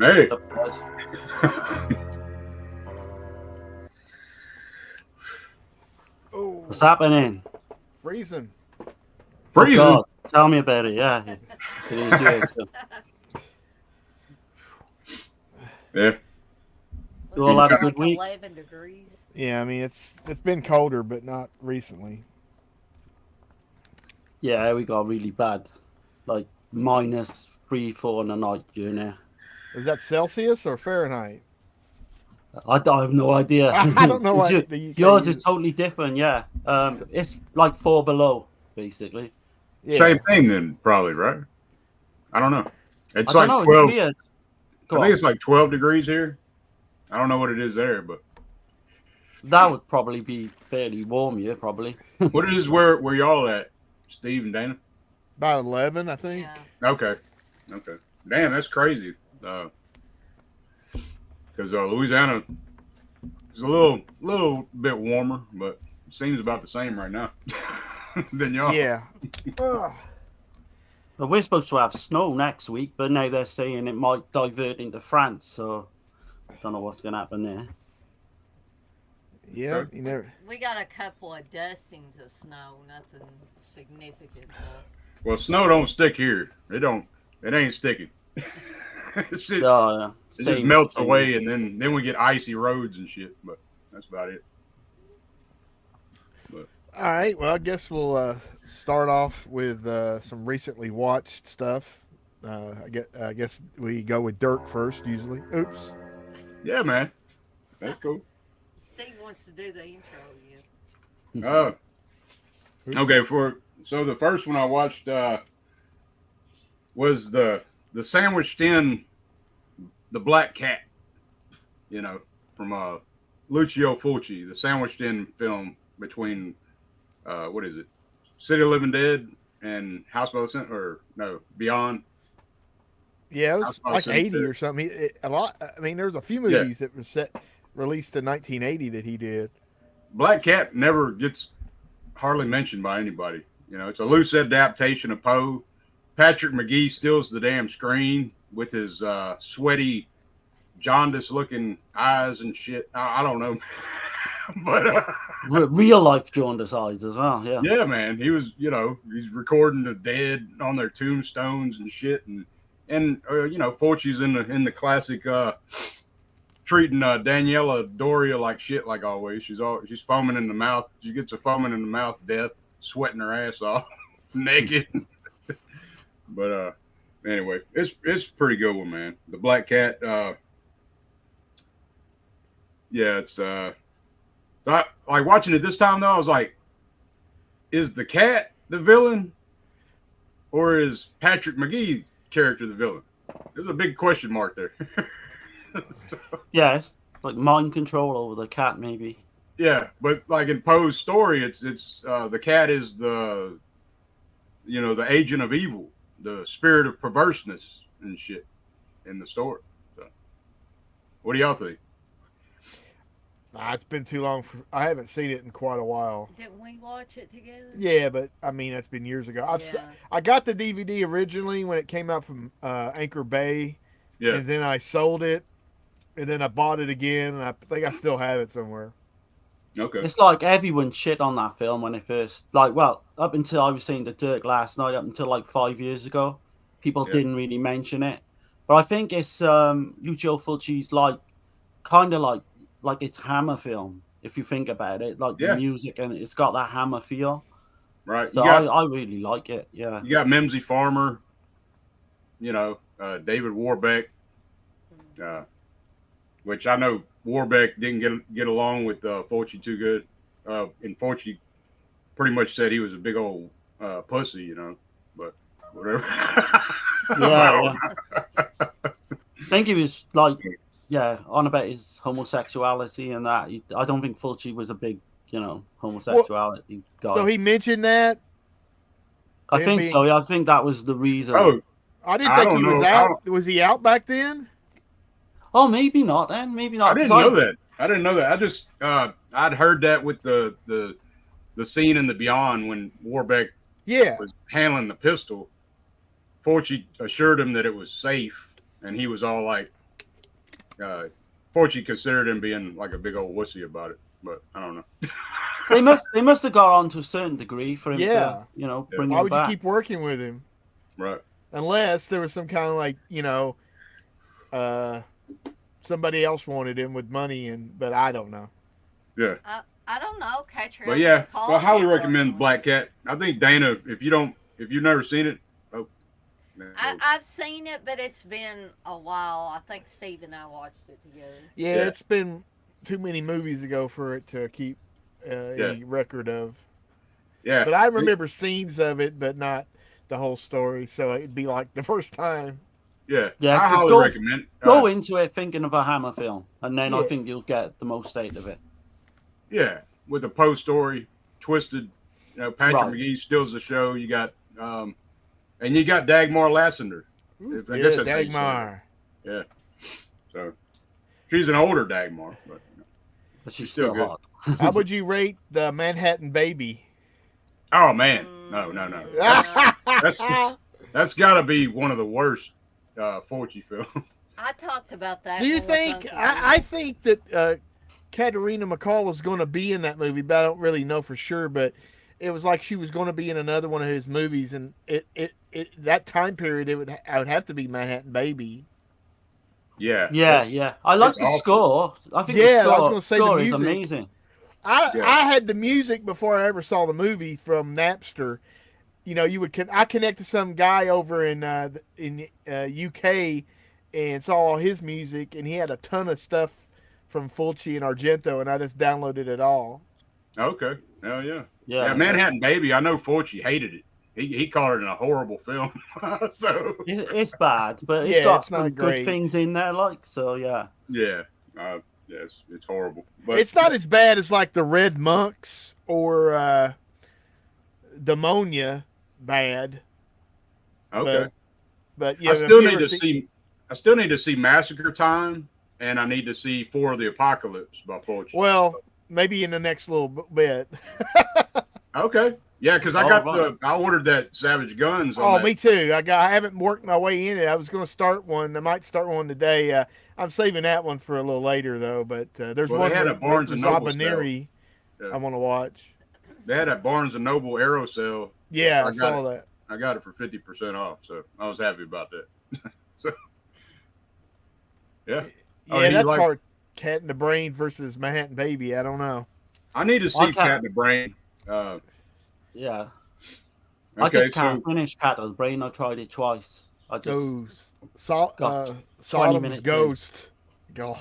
Hey. Oh, What's happening? freezing. Freezing. Oh God, tell me about it. Yeah, it is here. So. Yeah. You all had a good like week? 11 degrees. Yeah, I mean it's been colder, but not recently. Yeah, we got really bad, like -3, -4 in the night. Is that Celsius or Fahrenheit? I have no idea. I don't know what the UK Yours is uses. totally different. Yeah, it's like 4 below, basically. Yeah. Same thing then, probably, right? I don't know. It's I don't like know. 12. It's weird. I think it's like 12 degrees here. I don't know what it is there, but That would probably be fairly warm, yeah, probably. what is where y'all at, Steve and Dana? About 11, I think. Yeah. Okay. Damn, that's crazy. Because Louisiana is a little bit warmer, but it seems about the same right now than y'all. Yeah. Ugh. Well, we're supposed to have snow next week, but now they're saying it might divert into France, so I don't know what's going to happen there. Yeah, you never. We got a couple of dustings of snow, nothing significant. Well, snow don't stick here. It ain't sticking. it just, Yeah, it just melts away, and then we get icy roads and shit. But that's about it. But All right. Well, I guess we'll start off with some recently watched stuff. I guess we go with Dirk first, usually. Oops. yeah, man, that's cool. Steve wants to do the intro again. Okay. So the first one I watched was the sandwiched in the Black Cat. You know, from Lucio Fulci, the sandwiched in film between what is it, City of Living Dead and House by the Center, or no, Beyond. Yeah, it was House by the like 80 Center. or something. A lot. I mean, there's a few movies that were released in 1980 that he did. Black Cat never gets hardly mentioned by anybody. You know, it's a loose adaptation of Poe. Patrick McGee steals the damn screen with his sweaty, jaundice-looking eyes and shit. I don't know, but real life jaundice eyes as well. Yeah. yeah, man, he was. You know, he's recording the dead on their tombstones and shit, and you know, Fulci's in the classic. Treating Daniela Doria like shit, like always. She's foaming in the mouth. She gets a foaming in the mouth death, sweating her ass off, naked. But anyway, it's pretty good one, man. The Black Cat. Yeah, it's like watching it this time though. I was like, is the cat the villain, or is Patrick McGee character the villain? There's a big question mark there. So, yeah, it's like mind control over the cat, maybe. Yeah, but like in Poe's story, it's the cat is the agent of evil, the spirit of perverseness and shit in the story. So, what do y'all think? It's been too long. I haven't seen it in quite a while. Didn't we watch it together? Yeah, but I mean that's been years ago. I got the DVD originally when it came out from Anchor Bay, and then I sold it. And then I bought it again, and I think I still have it somewhere. Okay. It's like everyone shit on that film when it first, up until I was saying to Dirk last night, up until like 5 years ago, people didn't really mention it. But I think it's Lucio Fulci's kind of like it's Hammer film, if you think about it, like the music, and it's got that Hammer feel. Right. So I really like it. Yeah. You got Mimsy Farmer, David Warbeck. Which I know Warbeck didn't get along with Fulci too good. And Fulci pretty much said he was a big old pussy, but whatever. Yeah. I think he was on about his homosexuality and that. I don't think Fulci was a big, homosexuality guy. So he mentioned that? I think so. Yeah, I think that was the reason. Oh, I didn't think he was out. Was he out back then? Oh, maybe not then. Maybe not. I didn't know that. I just I'd heard that with the scene in the Beyond when Warbeck was handling the pistol. Fulci assured him that it was safe, and he was all like, Fulci considered him being like a big old wussy about it, but I don't know. They must have got on to a certain degree for him to, bring Why him would back. you keep working with him? Right. Unless there was some kind of like, somebody else wanted him with money, but I don't know. Yeah. I don't know. Catcher. But yeah, I highly recommend Black Cat. I think Dana, if you've never seen it, I've seen it, but it's been a while. I think Steve and I watched it together. Yeah, it's been too many movies ago for it to keep any record of. Yeah. But I remember scenes of it, but not the whole story. So it'd be like the first time. Yeah. Yeah. I highly recommend. Go into it thinking of a Hammer film, and then I think you'll get the most out of it. Yeah, with the Poe story, twisted. Patrick McGee steals the show. You got, and you got Dagmar Lasseter. I guess that's Dagmar. Yeah. So she's an older Dagmar, but she's still good. hot. How would you rate the Manhattan Baby? Oh man, no. That's got to be one of the worst Fulci films. I talked about that. Do you think? I think that Katerina McCall was going to be in that movie, but I don't really know for sure. But it was like she was going to be in another one of his movies, and it that time period I would have to be Manhattan Baby. Yeah. I like the score. I think the score is amazing. I had the music before I ever saw the movie from Napster. I connected some guy over in UK and saw all his music, and he had a ton of stuff from Fulci and Argento, and I just downloaded it all. Okay. Hell yeah. Yeah. Manhattan Baby. I know Fulci hated it. He called it a horrible film. So it's bad, but it's got some good things in there, yeah. Yeah. It's horrible. But it's not as bad as like the Red Monks or Demonia. Bad. Okay. But yeah, I still need to see Massacre Time, and I need to see For the Apocalypse by Fulci. Well, maybe in the next little bit. Okay. Yeah, because I ordered that Savage Guns. Me too. I haven't worked my way in it. I was going to start one. I might start one today. I'm saving that one for a little later though. But there's one they had a Barnes and Noble I want to watch. They had a Barnes and Noble Arrow sale. Yeah, I saw that. I got it for 50% off, so I was happy about that. So, yeah. Yeah, that's hard. Cat in the Brain versus Manhattan Baby. I don't know. I need to see Cat in the Brain. Yeah. Okay, I just can't finish Cat in the Brain. I tried it twice. I just Sodom's Ghost. God.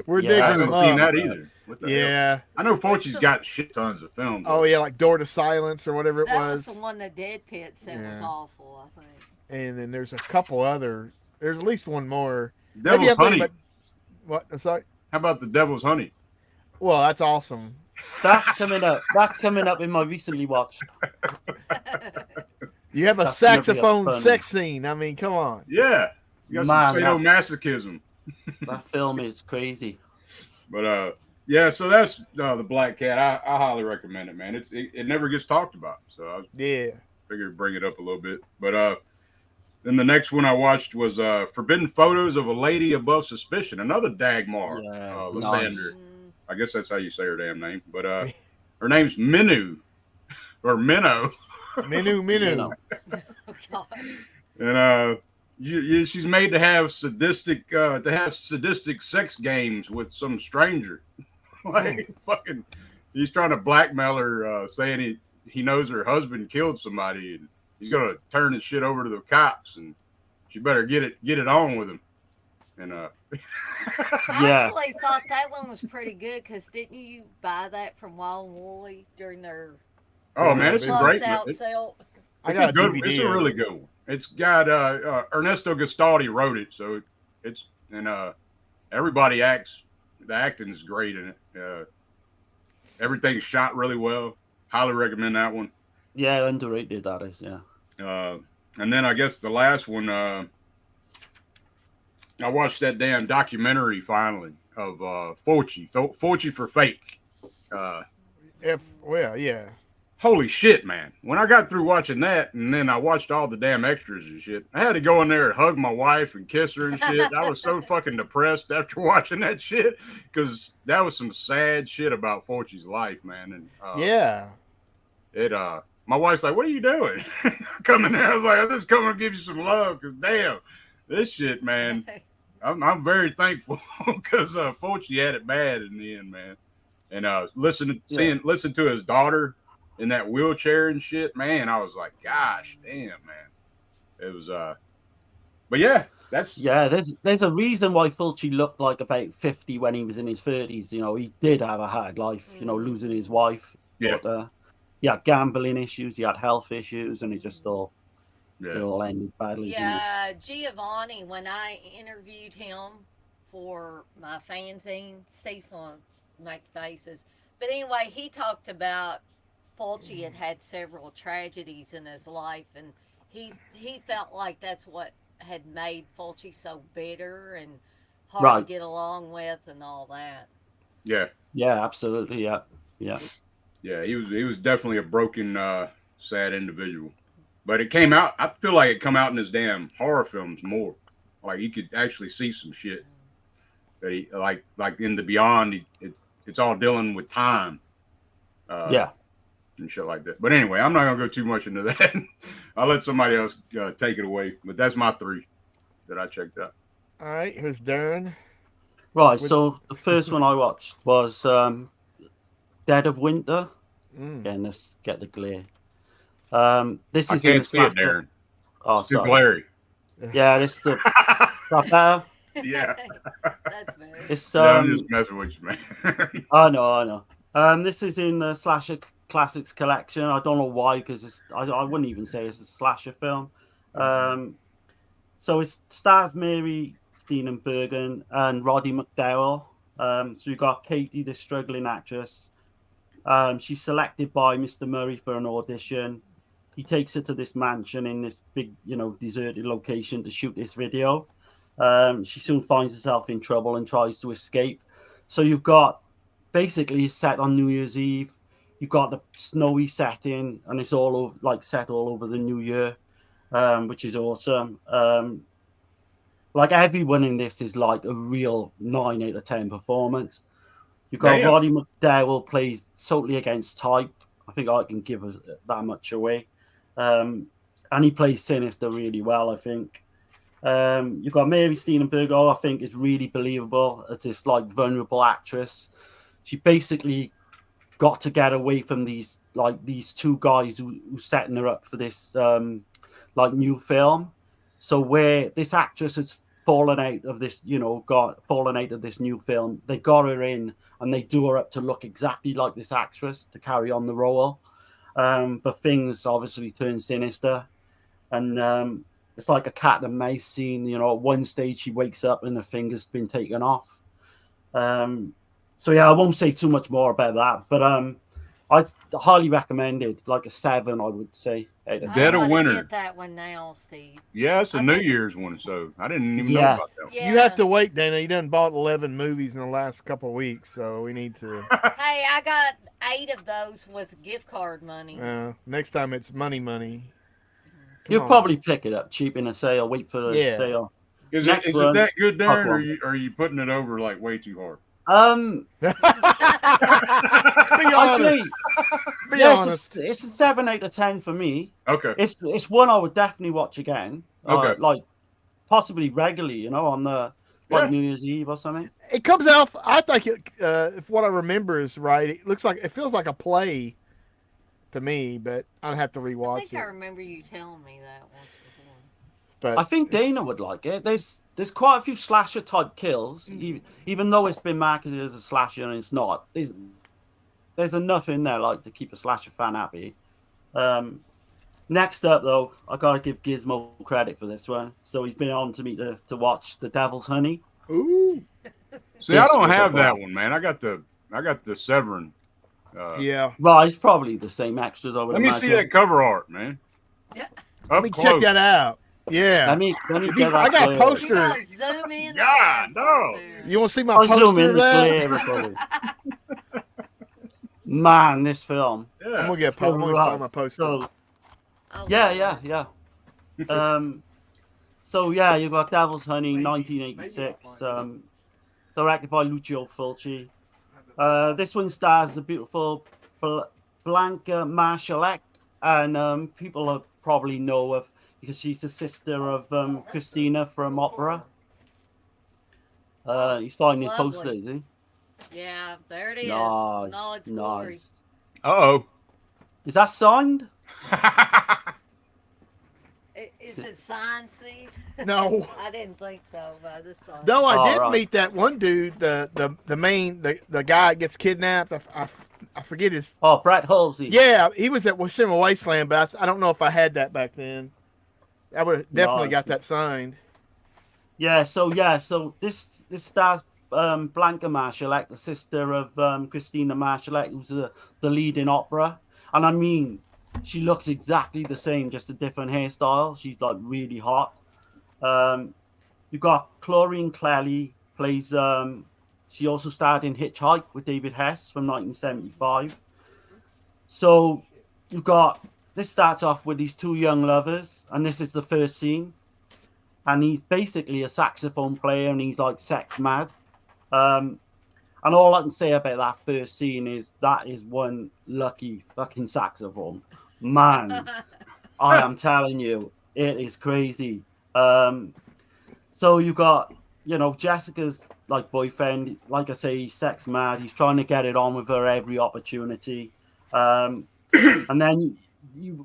We're digging I haven't them seen up. that either. What the hell? I know Fulci's got shit tons of films. Oh yeah, like Door to Silence or whatever it was. That was the one that Dead Pit said was awful, I think. And then there's a couple other. There's at least one more. Devil's Honey. What? Sorry. How about the Devil's Honey? Well, that's awesome. That's coming up. That's coming up in my recently watched. You have a saxophone sex scene. I mean, come on. Yeah. You got some sadomasochism. That film is crazy. But yeah, so that's the Black Cat. I highly recommend it, man. It never gets talked about, so I figured bring it up a little bit. But then the next one I watched was Forbidden Photos of a Lady Above Suspicion, another Dagmar Lasseter. Nice. I guess that's how you say her damn name. But her name's Minu or Minnow. Minu. And she's made to have sadistic sex games with some stranger. Fucking, he's trying to blackmail her, saying he knows her husband killed somebody, and he's gonna turn his shit over to the cops, and she better get it on with him. And I actually thought that one was pretty good because didn't you buy that from Wild and Woolly during their? Oh man, it's a great sale. It's a really good one. It's got Ernesto Gastaldi wrote it, so it's everybody acts. The acting is great in it. Everything's shot really well. Highly recommend that one. Yeah, underrated that is. Yeah. And then I guess the last one, I watched that damn documentary finally of Fulci for Fake. Yeah. holy shit, man. When I got through watching that, and then I watched all the damn extras and shit, I had to go in there and hug my wife and kiss her and shit. I was so fucking depressed after watching that shit, because that was some sad shit about Fulci's life, man. And my wife's like, what are you doing? I come in there, I was like, I'm just coming to give you some love, because damn, this shit, man. I'm very thankful, because Fulci had it bad in the end, man. And listen to his daughter in that wheelchair and shit, man, I was like, gosh damn, man. It was but yeah, there's a reason why Fulci looked like about 50 when he was in his 30s. You know, he did have a hard life, you know, losing his wife. Yeah. But he had gambling issues, he had health issues, and it just all it all ended badly. Yeah, Giovanni, when I interviewed him for my fanzine, Steve's gonna make faces. But anyway, he talked about Fulci had several tragedies in his life, and he felt like that's what had made Fulci so bitter and hard to get along with and all that. Yeah, absolutely. Yeah, he was definitely a broken, sad individual. But it came out, I feel like it come out in his damn horror films more. Like you could actually see some shit that he like in The Beyond, it's all dealing with time. And shit like that. But anyway, I'm not gonna go too much into that. I'll let somebody else take it away. But that's my 3 that I checked out. All right, who's done? Right. So the first one I watched was Dead of Winter. Again, let's get the glare. This is I can't see it, Darren. Oh, it's too glary. Yeah, this is the better. Yeah. That's very. It's I'm just messing with you, man. I know. This is in the Slasher Classics collection. I don't know why, because I wouldn't even say it's a slasher film. So it stars Mary Steenburgen and Roddy McDowell. So you got Katie, the struggling actress. She's selected by Mr. Murray for an audition. He takes her to this mansion in this big, deserted location to shoot this video. She soon finds herself in trouble and tries to escape. So you've got basically set on New Year's Eve. You've got the snowy setting, and it's all over, set all over the new year, which is awesome. Everyone in this is like a real 9 out of 10 performance. You've got Roddy McDowell plays totally against type. I think I can give us that much away. And he plays sinister really well, I think. You've got Mary Steenburgen, I think is really believable as this vulnerable actress. She basically got to get away from these 2 guys who setting her up for this new film. So where this actress has fallen out of this, fallen out of this new film, they got her in and they do her up to look exactly like this actress to carry on the role. But things obviously turn sinister, and it's like a cat and mouse scene. At one stage she wakes up and her finger's been taken off. So yeah, I won't say too much more about that, but I highly recommend it. Like a 7, I would say. Dead of Winter. Get that one now, Steve. Yeah, it's a New Year's one, so I didn't even know about that one. Yeah. You have to wait, Dana. You done bought 11 movies in the last couple of weeks, so we need to. Hey, I got 8 of those with gift card money. Next time it's money. You'll probably pick it up cheap in a sale. Wait for the sale. Is it that good, Darren, or are you putting it over way too hard? Be honest. Be honest. It's a 7 out of 10 for me. Okay. It's one I would definitely watch again. Okay. Possibly regularly, on the New Year's Eve or something. It comes out. I think if what I remember is right, it feels like a play to me, but I'd have to rewatch it. I think I remember you telling me that once before. But I think Dana would like it. There's quite a few slasher type kills, even though it's been marketed as a slasher and it's not. There's enough in there to keep a slasher fan happy. Next up, though, I gotta give Gizmo credit for this one. So he's been on to me to watch The Devil's Honey. Ooh. See, I don't have that one, man. I got the Severin. Yeah. Well, it's probably the same extras. I would Let me see that cover art, man. Yeah. Let me check that out. Yeah. Let me get that. I got a poster. Zoom in. God, no. You want to see my I'll poster? Zoom in. Man, this film. Yeah, I'm gonna get a post. I'm gonna find my poster. So, yeah. So yeah, you got Devil's Honey, 1986, directed by Lucio Fulci. This one stars the beautiful Blanca Marshallette, and people probably know her because she's the sister of Christina from Opera. He's finding his poster, is he? Yeah, there it is. Nice, No, it's glory. nice. Uh-oh. Is that signed? Is it signed, Steve? No. I didn't think so, but this song. No, I did right. meet that one dude, the guy that gets kidnapped. I forget his. Oh, Brett Halsey. Yeah, he was at Cinema Wasteland, but I don't know if I had that back then. I would have definitely got that signed. Yeah, so this stars Blanca Marshallette, the sister of Christina Marshallette, who's the lead in Opera. And I mean, she looks exactly the same, just a different hairstyle. She's like really hot. You've got Chlorine Clelly plays. She also starred in Hitchhike with David Hess from 1975. So you've got this starts off with these two young lovers, and this is the first scene. And he's basically a saxophone player, and he's like sex mad. And all I can say about that first scene is that is one lucky fucking saxophone. Man, I am telling you, it is crazy. So you got, Jessica's like boyfriend, like I say, he's sex mad. He's trying to get it on with her every opportunity. And then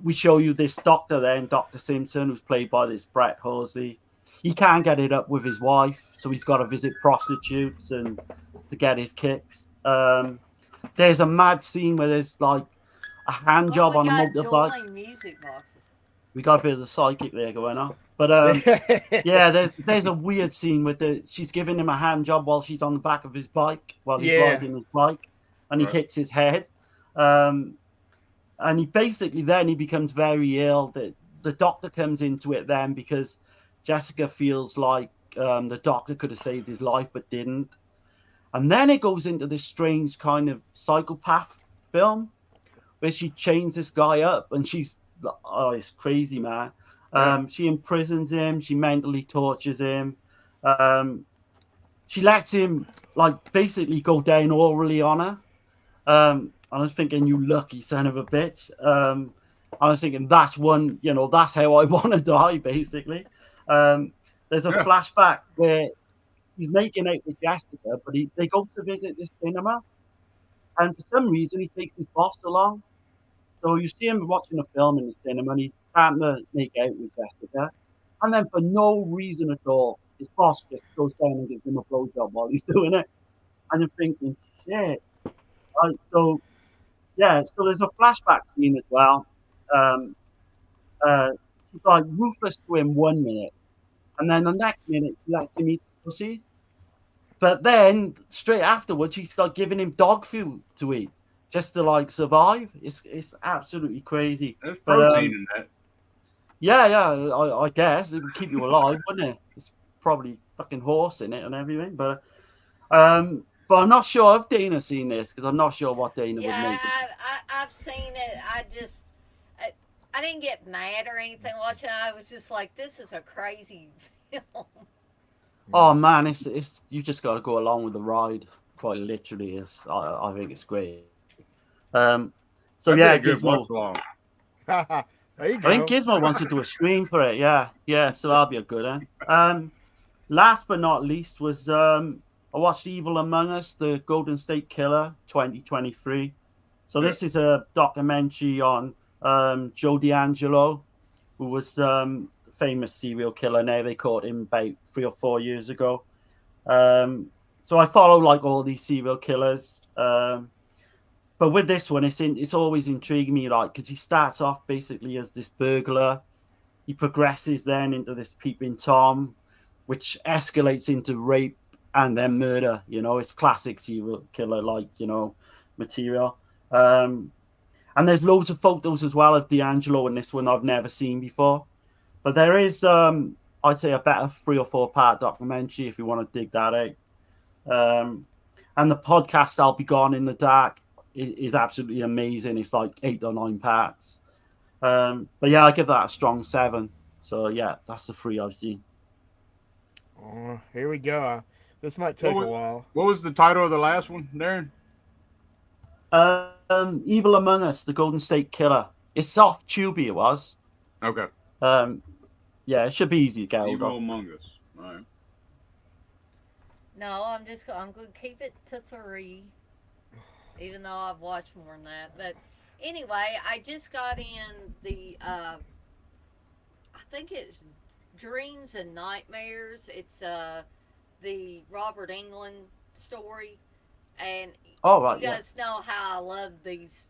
we show you this doctor then, Dr. Simpson, who's played by this Brett Halsey. He can't get it up with his wife, so he's got to visit prostitutes and to get his kicks. There's a mad scene where there's like a hand job on a motorbike. Music boxes. We got a bit of the psychic there going on. But yeah, there's a weird scene with she's giving him a hand job while she's on the back of his bike, while he's riding his bike, and he hits his head. And he basically then he becomes very ill. The doctor comes into it then because Jessica feels like the doctor could have saved his life but didn't. And then it goes into this strange kind of psychopath film where she chains this guy up and it's crazy, man. She imprisons him. She mentally tortures him. She lets him like basically go down orally on her. I was thinking, you lucky son of a bitch. I was thinking that's one, that's how I want to die, basically. There's a flashback where he's making out with Jessica, but they go to visit this cinema. And for some reason, he takes his boss along. So you see him watching a film in the cinema, and he's trying to make out with Jessica. And then for no reason at all, his boss just goes down and gives him a blowjob while he's doing it. And you're thinking, shit. So there's a flashback scene as well. She's like ruthless to him 1 minute, and then the next minute she lets him eat pussy. But then straight afterwards, she's like giving him dog food to eat just to like survive. It's absolutely crazy. There's protein in that. Yeah, I guess it would keep you alive, wouldn't it? It's probably fucking horse in it and everything, but I'm not sure if Dana's seen this because I'm not sure what Dana would make. I've seen it. I didn't get mad or anything watching it. I was just like, this is a crazy film. Oh man, it's you just got to go along with the ride. Quite literally, I think it's great. So yeah, Gizmo. There you go. I think Gizmo wants to do a stream for it. Yeah. So that'll be a good one. Last but not least was I watched Evil Among Us, the Golden State Killer, 2023. So this is a documentary on Joe D'Angelo, who was famous serial killer. Now they caught him about 3 or 4 years ago. So I follow like all these serial killers. But with this one, it's always intrigued me, like, because he starts off basically as this burglar. He progresses then into this peeping Tom, which escalates into rape and then murder. It's classic serial killer, like, material. And there's loads of photos as well of D'Angelo in this one I've never seen before. But there is, I'd say, a better 3 or 4 part documentary if you want to dig that out. And the podcast, I'll Be Gone in the Dark, is absolutely amazing. It's like 8 or 9 parts. But yeah, I give that a strong 7. So yeah, that's the 3 I've seen. Oh, here we go. This might take a while. What was the title of the last one, Darren? Evil Among Us, the Golden State Killer. It's soft, Tubi. It was. Okay. Yeah, it should be easy to get hold Evil of. Among Us. All right. No, I'm going to keep it to 3, even though I've watched more than that. But anyway, I just got in the, I think it's Dreams and Nightmares. It's the Robert Englund story, and you guys know how I love these.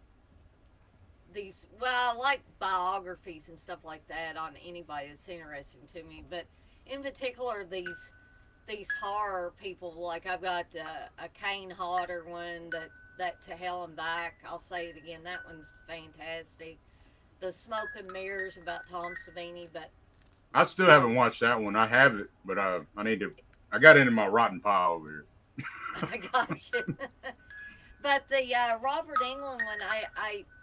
Well, I like biographies and stuff like that on anybody that's interesting to me, but in particular these horror people. Like I've got a Kane Hodder one that To Hell and Back. I'll say it again. That one's fantastic. The Smoke and Mirrors about Tom Savini, but I still haven't watched that one. I have it, but I need to. I got it in my rotten pile over here. I got you. But the Robert Englund one,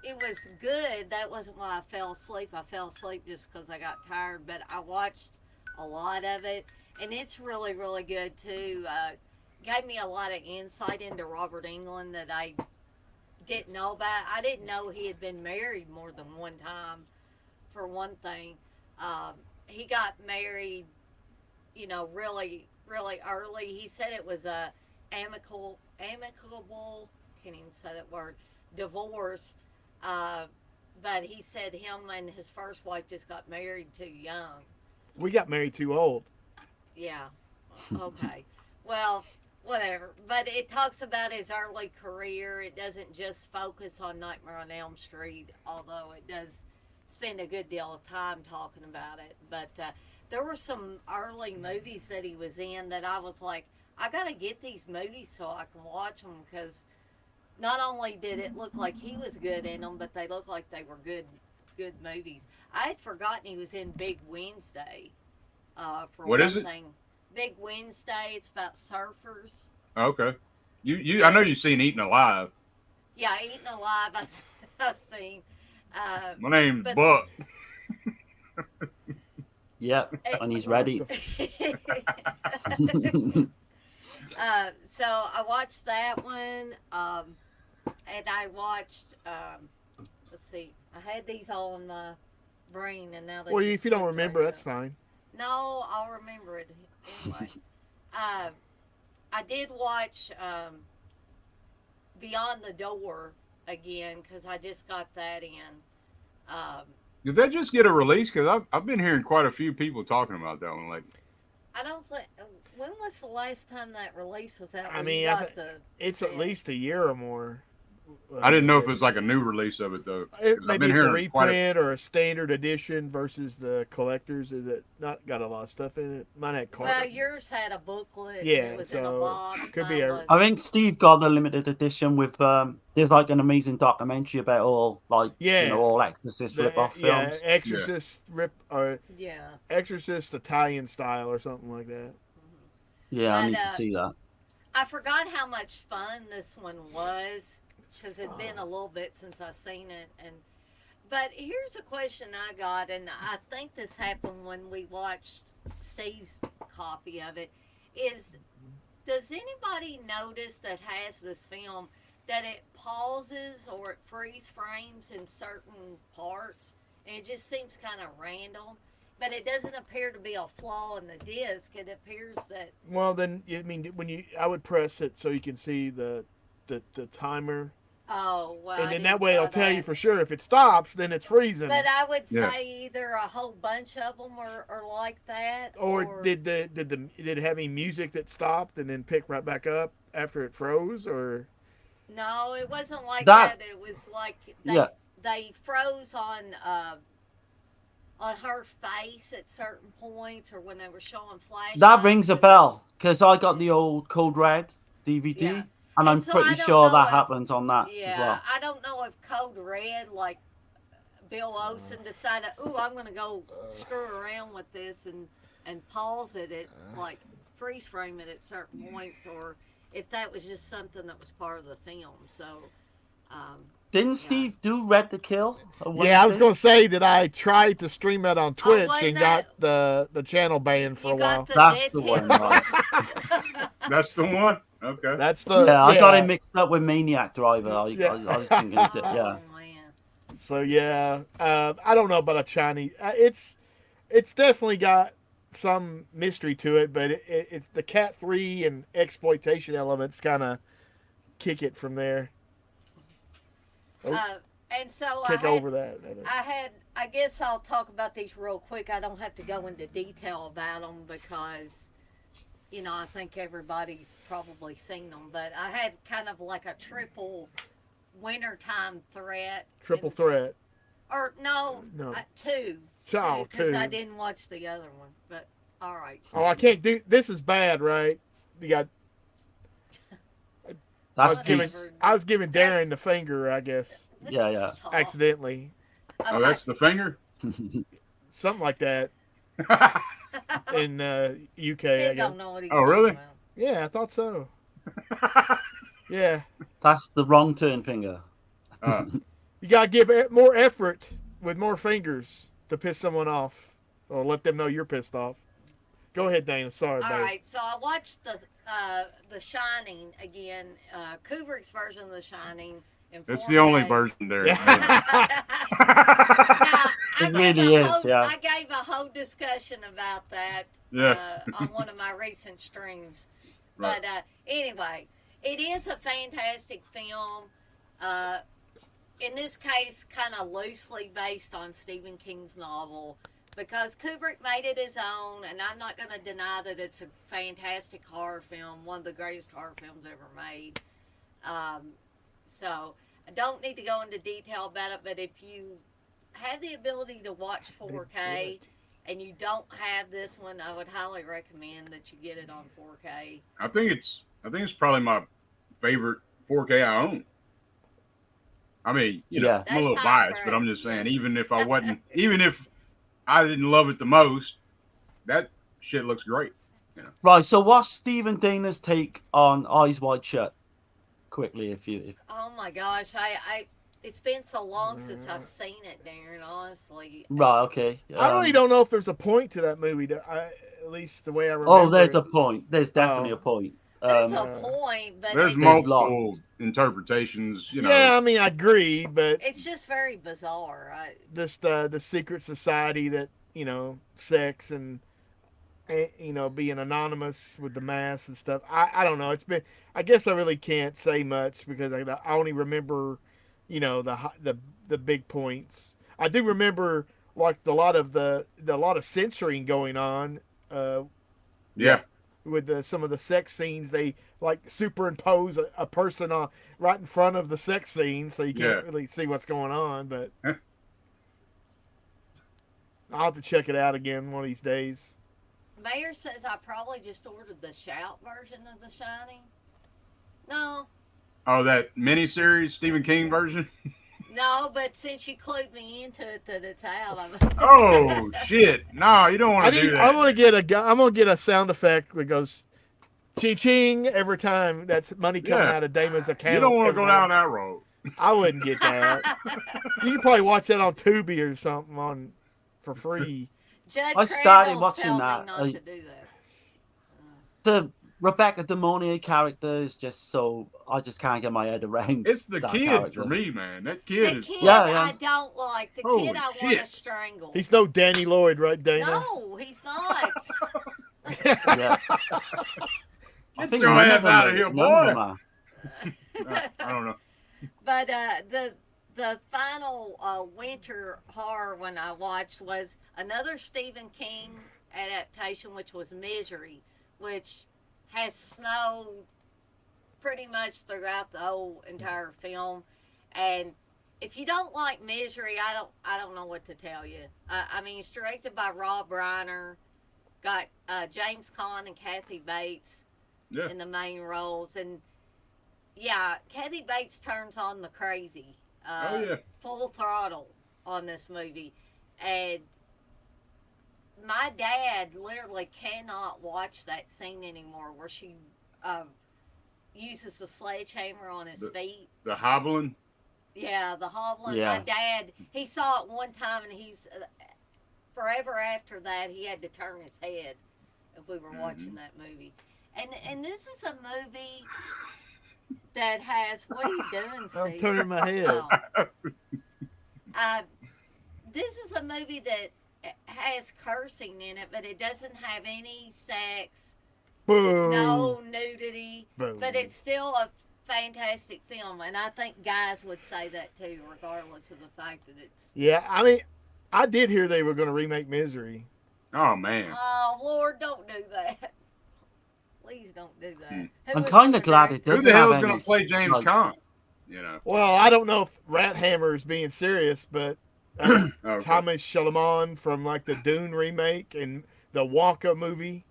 it was good. That wasn't why I fell asleep. I fell asleep just because I got tired. But I watched a lot of it, and it's really, really good too. Gave me a lot of insight into Robert Englund that I didn't know about. I didn't know he had been married more than one time, for one thing. He got married, really, really early. He said it was a amicable, can't even say that word, divorce. But he said him and his first wife just got married too young. We got married too old. Yeah. Okay. Well, whatever. But it talks about his early career. It doesn't just focus on Nightmare on Elm Street, although it does spend a good deal of time talking about it. But there were some early movies that he was in that I was like, I got to get these movies so I can watch them, because not only did it look like he was good in them, but they looked like they were good movies. I had forgotten he was in Big Wednesday. For what one is it? thing. Big Wednesday. It's about surfers. Okay. I know you've seen Eaten Alive. Yeah, Eaten Alive. I've seen. My name's Buck. Yep, and he's ready. So I watched that one, and I watched. Let's see. I had these all in my brain, and now they. Well, if you don't remember, that's fine. No, I'll remember it anyway. I did watch Beyond the Door again, because I just got that in. Did that just get a release? Because I've been hearing quite a few people talking about that one lately. I don't think. When was the last time that release was out? I mean, it's at least a year or more. I didn't know if it was like a new release of it though. Maybe it's a reprint or a standard edition versus the collectors. Is it not got a lot of stuff in it? Mine had cards. Well, yours had a booklet. Yeah, and it was in a box. Could be. I think Steve got the limited edition with. There's like an amazing documentary about all all Exorcist rip-off films. Yeah, Exorcist yeah, Exorcist Italian style or something like that. Yeah, I need to see that. I forgot how much fun this one was, because it'd been a little bit since I seen it. But here's a question I got, and I think this happened when we watched Steve's copy of it, is does anybody notice that has this film that it pauses or it freeze frames in certain parts, and it just seems kind of random? But it doesn't appear to be a flaw in the disc. It appears that. Well, then I mean, I would press it so you can see the timer. Oh well. And then that way it'll tell you for sure if it stops, then it's freezing. But I would say either a whole bunch of them are like that. Or did it have any music that stopped and then picked right back up after it froze, or? No, it wasn't like that. It was like they froze on her face at certain points, or when they were showing flashes. That rings a bell, because I got the old Code Red DVD, and I'm pretty sure that happened on that as well. I don't know if Code Red, like Bill Olsen, decided, I'm going to go screw around with this and pause it at, like, freeze frame it at certain points, or if that was just something that was part of the film. So Didn't Steve do Red to Kill? Yeah, I was going to say that I tried to stream it on Twitch and got the channel banned for a while. That's the one, right? That's the one? Okay. That's the I got it mixed up with Maniac Driver. I was thinking of it, yeah. So yeah, I don't know about a Chinese. It's definitely got some mystery to it, but it's the Cat 3 and exploitation elements kind of kick it from there. And so I guess I'll talk about these real quick. I don't have to go into detail about them because, I think everybody's probably seen them. But I had kind of like a triple wintertime threat. Triple threat. Or no. Two. Because I didn't watch the other one. But all right. Oh, I can't do. This is bad, right? You got. I was giving Darren the finger, I guess. Yeah. Accidentally. Okay. Oh, that's the finger? Something like that. In UK, I guess. Oh, really? Yeah, I thought so. Yeah. That's the wrong turn finger. You gotta give more effort with more fingers to piss someone off, or let them know you're pissed off. Go ahead, Dana. Sorry, babe. All right, so I watched the Shining again, Kubrick's version of The Shining. It's the only version there. It really is, yeah. I gave a whole discussion about that on one of my recent streams. Right. But anyway, it is a fantastic film. In this case, kind of loosely based on Stephen King's novel. Because Kubrick made it his own, and I'm not going to deny that it's a fantastic horror film, one of the greatest horror films ever made. So I don't need to go into detail about it, but if you have the ability to watch 4K and you don't have this one, I would highly recommend that you get it on 4K. I think it's probably my favorite 4K I own. I mean, I'm a little biased, but I'm just saying, even if I wasn't, even if I didn't love it the most, that shit looks great. Right. So, what's Stephen Dana's take on Eyes Wide Shut? Quickly, if Oh my gosh, it's been so long since I've seen it, Darren. Honestly. Right. Okay. I really don't know if there's a point to that movie. At least the way I remember. Oh, there's a point. There's definitely a point. There's a point, but there's multiple interpretations. Yeah, I mean, I agree, but it's just very bizarre. Just the secret society that sex and being anonymous with the mask and stuff. I don't know. It's been. I guess I really can't say much because I only remember, the big points. I do remember like a lot of censoring going on. With some of the sex scenes, they like superimpose a person on right in front of the sex scene, so you can't really see what's going on. But I'll have to check it out again one of these days. Mayor says I probably just ordered the Shout version of The Shining. No. Oh, that miniseries Stephen King version? No, but since you clued me into it that it's out, oh shit! No, you don't want to do that. I'm gonna get a sound effect that goes ching ching every time that's money coming out of Dama's account. You don't want to go down that road. I wouldn't get that. You can probably watch that on Tubi or something for free. I started watching that. Not to do that. The Rebecca De Mornay character is just so I just can't get my head around. It's the kid character. For me, man. That kid is. I don't like the kid. I want to strangle. He's no Danny Lloyd, right, Dana? No, he's not. Yeah. Get your ass out of here, boy. I don't know. But the final winter horror one I watched was another Stephen King adaptation, which was Misery, which has snow pretty much throughout the whole entire film. And if you don't like Misery, I don't know what to tell you. I mean, it's directed by Rob Reiner, got James Caan and Kathy Bates in the main roles, and Kathy Bates turns on the crazy, full throttle on this movie, and my dad literally cannot watch that scene anymore where she uses the sledgehammer on his feet. The hobbling? Yeah, the Hovland. Yeah. My dad, he saw it one time, and he's forever after that he had to turn his head if we were watching that movie. And this is a movie that has, what are you doing, Steve? I'm turning my head. This is a movie that has cursing in it, but it doesn't have any sex, Boom. no nudity, Boom. but it's still a fantastic film, and I think guys would say that too, regardless of the fact that it's. Yeah, I mean, I did hear they were going to remake Misery. Oh man. Oh Lord, don't do that. Please don't do that. I'm kind of glad it Who doesn't the hell have is going any, to play James like, Caan? You know. Well, I don't know if Rat Hammer is being serious, but Okay. Thomas Chalamet from like the Dune remake and the Wonka movie.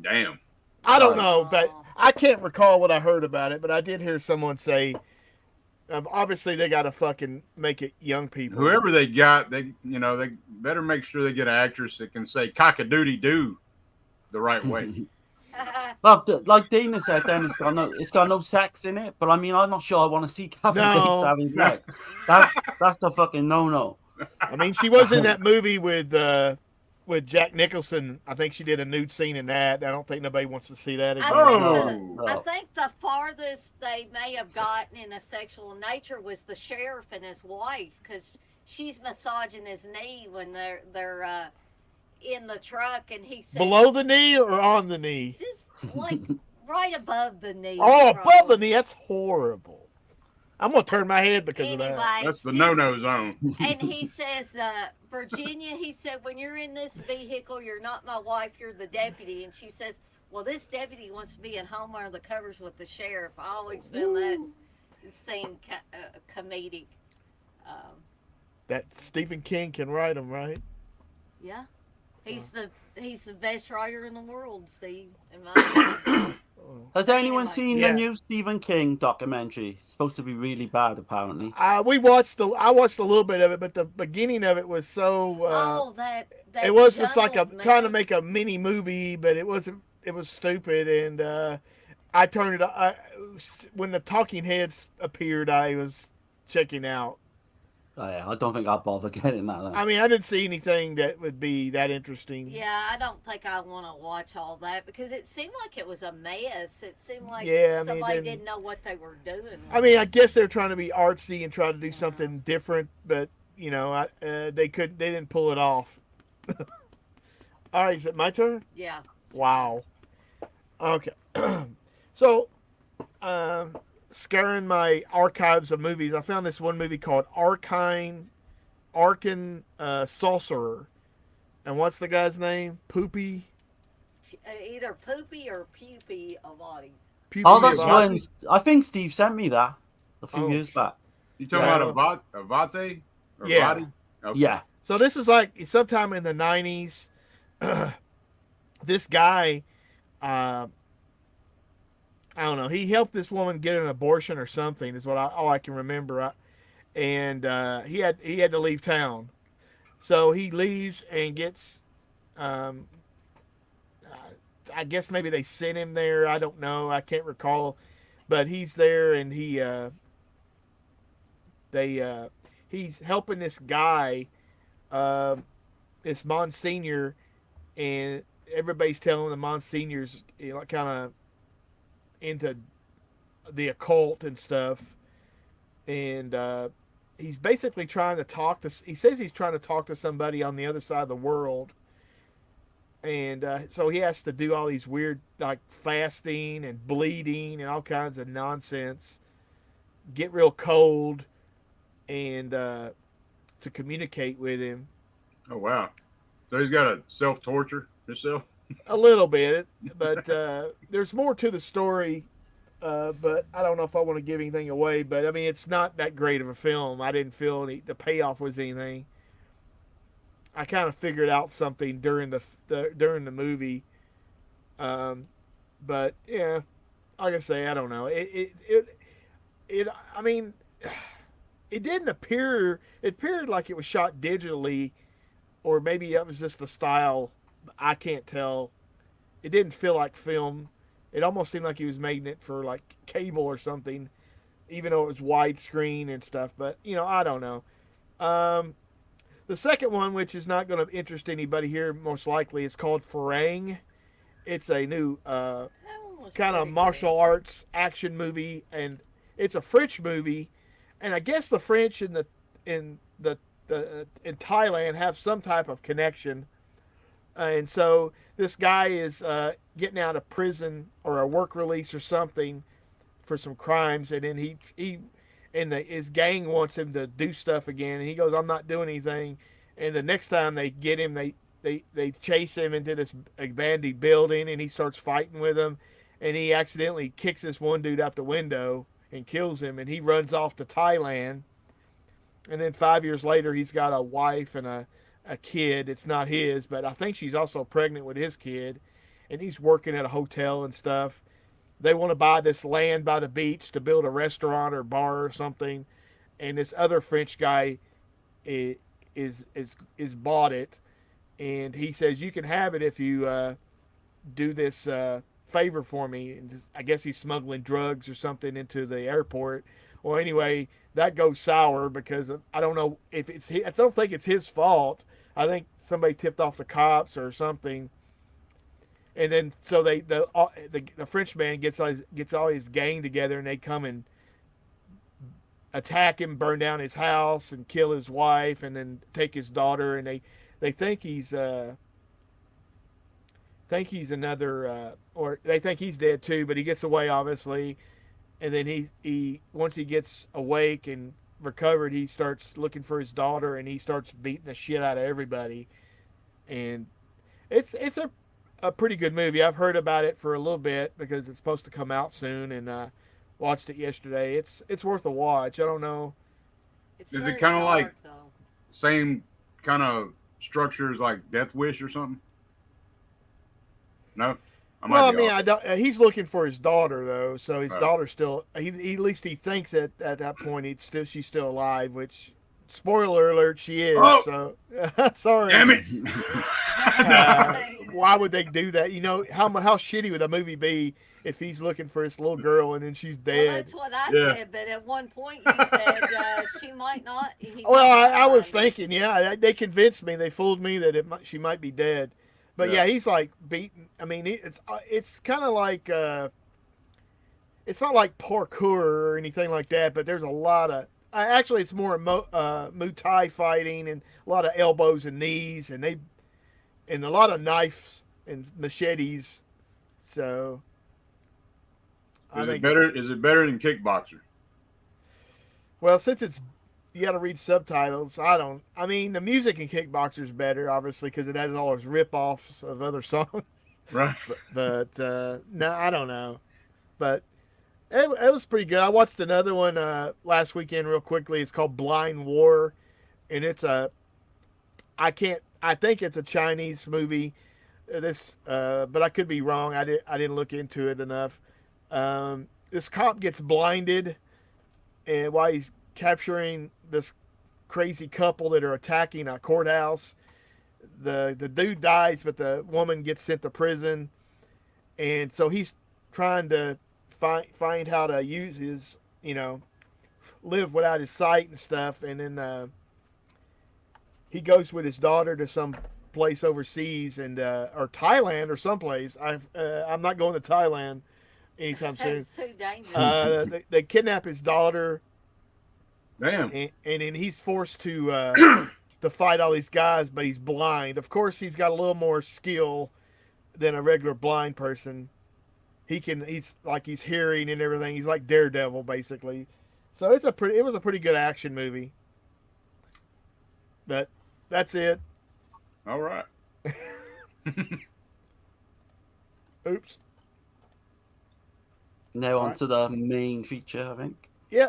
Damn. I don't know, but I can't recall what I heard about it, but I did hear someone say, obviously they got to fucking make it young people. Whoever they got, they better make sure they get an actress that can say cock-a-doodie-doo the right way. Well, like Dina said, then it's got no sex in it. But I mean, I'm not sure I want to see Kathy Bates having sex. That's the fucking no. I mean, she was in that movie with Jack Nicholson. I think she did a nude scene in that. I don't think nobody wants to see that again. I think the farthest they may have gotten in a sexual nature was the sheriff and his wife, because she's massaging his knee when they're in the truck, and he said, below the knee or on the knee? Just like right above the knee. Oh, above the knee. That's horrible. I'm gonna turn my head because of that. That's the no-no zone. And he says, Virginia, he said, when you're in this vehicle, you're not my wife, you're the deputy. And she says, well, this deputy wants to be at home under the covers with the sheriff. I always found that scene comedic. That Stephen King can write them, right? Yeah. He's the best writer in the world, Steve. In my opinion. Has anyone seen the new Stephen King documentary? It's supposed to be really bad, apparently. I watched a little bit of it, but the beginning of it was so. That it was just like trying to make a mini movie, but it wasn't. It was stupid, and I turned it. When the talking heads appeared, I was checking out. Oh, yeah, I don't think I'll bother getting that. Then. I mean, I didn't see anything that would be that interesting. Yeah, I don't think I want to watch all that because it seemed like it was a mess. It seemed like somebody didn't know what they were doing. I mean, I guess they're trying to be artsy and try to do something different, but you know, they didn't pull it off. All right, is it my turn? Yeah. Wow. Okay. So, scouring my archives of movies, I found this one movie called Arcane Sorcerer. And what's the guy's name? Poopy? Either Poopy or Pupy Avati. Oh, that's when I think Steve sent me that a few years back. You talking about Avate? Or yeah. Okay. Yeah. So this is like sometime in the 90s. This guy, I don't know. He helped this woman get an abortion or something. Is all I can remember. And he had to leave town, so he leaves and gets. I guess maybe they sent him there. I don't know. I can't recall, but he's there and he's helping this guy, this Monsignor, and everybody's telling the Monsignor's kind of into the occult and stuff, and he's basically trying to talk to. He says he's trying to talk to somebody on the other side of the world, and so he has to do all these weird like fasting and bleeding and all kinds of nonsense. Get real cold, and to communicate with him. Oh wow! So he's got to self-torture himself. A little bit, but there's more to the story. But I don't know if I want to give anything away. But I mean, it's not that great of a film. I didn't feel the payoff was anything. I kind of figured out something during the movie. But yeah, like I say, I don't know. I mean, it didn't appear. It appeared like it was shot digitally, or maybe it was just the style. I can't tell. It didn't feel like film. It almost seemed like he was making it for like cable or something. even though it was widescreen and stuff. But I don't know. The second one, which is not going to interest anybody here, most likely, is called Farang. It's a new kind of martial arts action movie, and it's a French movie, and I guess the French in Thailand have some type of connection, and so this guy is getting out of prison or a work release or something for some crimes, and then his gang wants him to do stuff again, and he goes, "I'm not doing anything," and the next time they get him, they chase him into this abandoned building, and he starts fighting with them, and he accidentally kicks this one dude out the window and kills him, and he runs off to Thailand. And then 5 years later, he's got a wife and a kid. It's not his, but I think she's also pregnant with his kid, and he's working at a hotel and stuff. They want to buy this land by the beach to build a restaurant or bar or something, and this other French guy is bought it, and he says, "You can have it if you do this favor for me." And just, I guess he's smuggling drugs or something into the airport. Well, anyway, that goes sour because I don't know if I don't think it's his fault. I think somebody tipped off the cops or something. And then so the French man gets all his gang together, and they come and attack him, burn down his house, and kill his wife, and then take his daughter. And they think he's another, or they think he's dead too, but he gets away obviously. And then he once he gets awake and recovered, he starts looking for his daughter, and he starts beating the shit out of everybody. And it's a pretty good movie. I've heard about it for a little bit because it's supposed to come out soon, and watched it yesterday. It's worth a watch. I don't know. Is it kind of like same kind of structure as like Death Wish or something? No. He's looking for his daughter though, so his daughter's still. At least he thinks at that point she's still alive. Which, spoiler alert, she is. Oh! So sorry. Damn it. Why would they do that? How shitty would a movie be if he's looking for his little girl and then she's dead? Well, that's what I said, but at one point you said she might not. Well, I was thinking, they convinced me, they fooled me that she might be dead. But yeah, he's like beaten. I mean, it's kind of like it's not like parkour or anything like that, but there's a lot of actually it's more Muay Thai fighting and a lot of elbows and knees and a lot of knives and machetes. So is it better than Kickboxer? Well, since you got to read subtitles. I mean, the music in Kickboxer is better, obviously, because it has all those rip-offs of other songs. Right. But no, I don't know. But it was pretty good. I watched another one last weekend real quickly. It's called Blind War. And it's I think it's a Chinese movie. But I could be wrong. I didn't look into it enough. This cop gets blinded and while he's capturing this crazy couple that are attacking a courthouse. The dude dies, but the woman gets sent to prison, and so he's trying to find how to use his, live without his sight and stuff. And then he goes with his daughter to some place overseas, and or Thailand or someplace. I'm not going to Thailand anytime soon. It's too dangerous. They kidnap his daughter. Damn. And then he's forced to fight all these guys, but he's blind. Of course, he's got a little more skill than a regular blind person. He's hearing and everything. He's like Daredevil, basically. So it was a pretty good action movie. But that's it. All right. Oops. Now on to the main feature, I think. Yeah,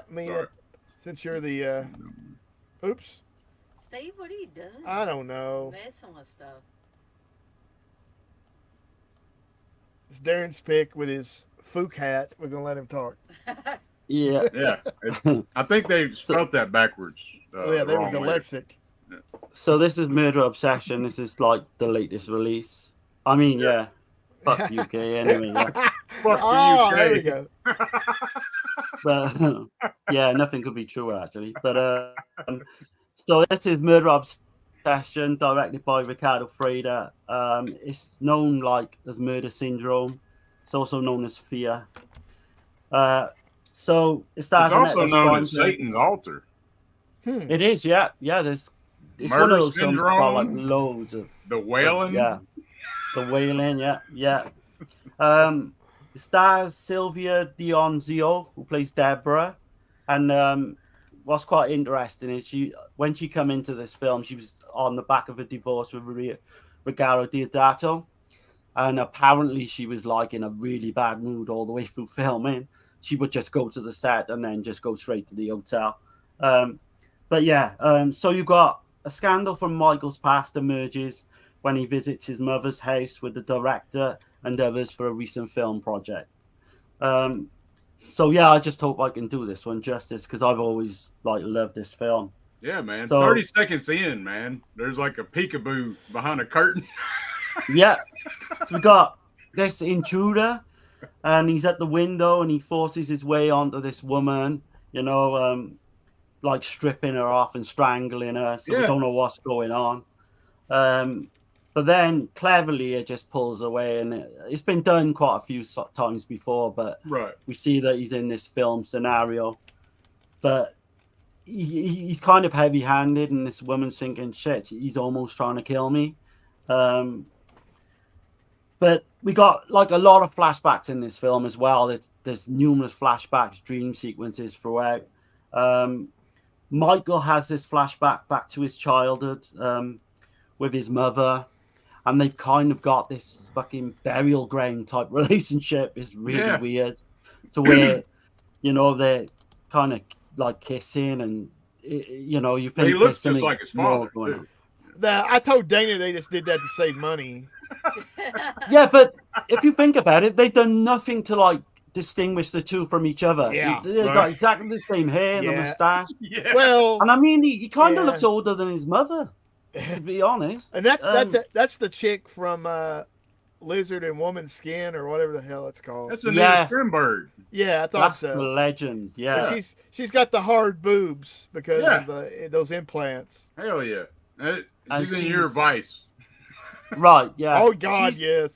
since you're the oops. Steve, what are you doing? I don't know. Messing with stuff. It's Darren's pick with his Fook hat. We're gonna let him talk. Yeah. Yeah. I think they spelled that backwards. They were dyslexic. Yeah. So this is Murder Obsession. This is like the latest release. I mean, yeah. Fuck UK anyway. Yeah. Fuck the UK. There we go. But Yeah, nothing could be truer actually. But so this is Murder Obsession, directed by Riccardo Freda. It's known like as Murder Syndrome. It's also known as Fear. So it stars It's also Anita known as Strindberg. Satan's altar. It is, yeah. It's Murder one of those films that got like Syndrome, loads of The Wailing. yeah, The Wailing, yeah. It stars Sylvia Dionzio, who plays Deborah, and what's quite interesting is when she came into this film, she was on the back of a divorce with Riccardo Diodato, and apparently she was like in a really bad mood all the way through filming. She would just go to the set and then just go straight to the hotel. But yeah, so you got a scandal from Michael's past emerges when he visits his mother's house with the director and others for a recent film project. So yeah, I just hope I can do this one justice because I've always like loved this film. Yeah, man. So, 30 seconds in, man. There's like a peekaboo behind a curtain. Yeah, so we got this intruder, and he's at the window, and he forces his way onto this woman. Like stripping her off and strangling her. So we don't know what's going on. But then cleverly it just pulls away, and it's been done quite a few times before, but we see that he's in this film scenario. But he's kind of heavy-handed, and this woman's thinking, shit, he's almost trying to kill me. But we got like a lot of flashbacks in this film as well. There's numerous flashbacks, dream sequences throughout. Michael has this flashback back to his childhood with his mother, and they've kind of got this fucking burial ground type relationship. It's really weird to where, they're kind of like kissing, and you think he looks just like his father. I told Dana they just did that to save money. Yeah, but if you think about it, they've done nothing to like distinguish the two from each other. Yeah, they've got exactly the same hair and the mustache. Yeah. Well, and I mean, he kind of looks older than his mother, to be honest. And that's the chick from Lizard and Woman Skin, or whatever the hell it's called. That's Anita Strindberg. Yeah, I thought that's so. The legend. Yeah, she's got the hard boobs because of those implants. Hell yeah, she's in your Vice. Right. Yeah. Oh God, yes.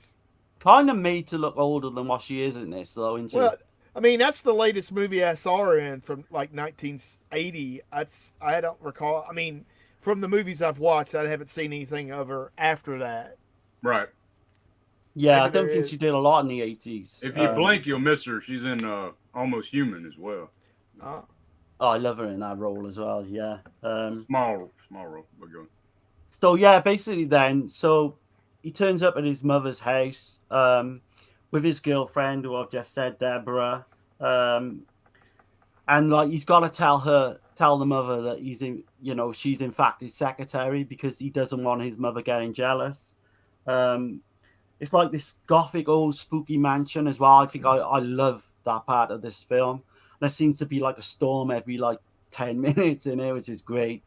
Kind of made to look older than what she is in this, though, isn't she? Well, I mean, that's the latest movie I saw her in from like 1980. I don't recall. I mean, from the movies I've watched, I haven't seen anything of her after that. Right. Yeah, I don't think she did a lot in the 80s. If you blink, you'll miss her. She's in Almost Human as well. Oh, I love her in that role as well. Yeah. Small role. We're going. So yeah, basically, then he turns up at his mother's house with his girlfriend, who I've just said, Deborah, and like he's got to tell the mother that she's in fact his secretary because he doesn't want his mother getting jealous. It's like this gothic old spooky mansion as well. I think I love that part of this film. There seems to be like a storm every like 10 minutes in here, which is great.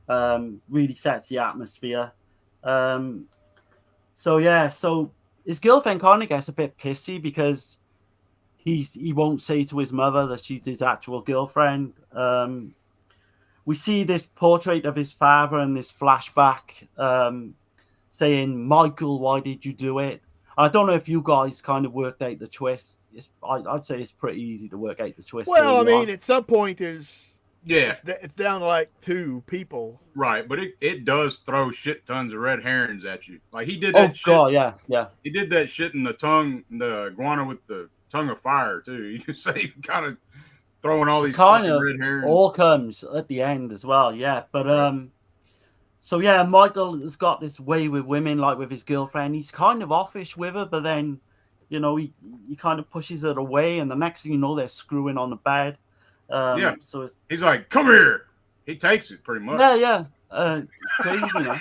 Really sets the atmosphere. So his girlfriend kind of gets a bit pissy because he won't say to his mother that she's his actual girlfriend. We see this portrait of his father and this flashback saying, Michael, why did you do it? I don't know if you guys kind of worked out the twist. I'd say it's pretty easy to work out the twist. Well, I mean, at some point it's down to like 2 people. Right, but it does throw shit tons of red herrings at you. Like he did that shit. Oh, God, yeah. He did that shit in the iguana with the tongue of fire, too. You can say kind of throwing all these kind of red herrings. All comes at the end as well, yeah. But, so yeah, Michael has got this way with women, like with his girlfriend. He's kind of offish with her, but then, he kind of pushes it away, and the next thing you know, they're screwing on the bed. So he's like, come here. He takes it pretty much. Yeah. It's crazy, man.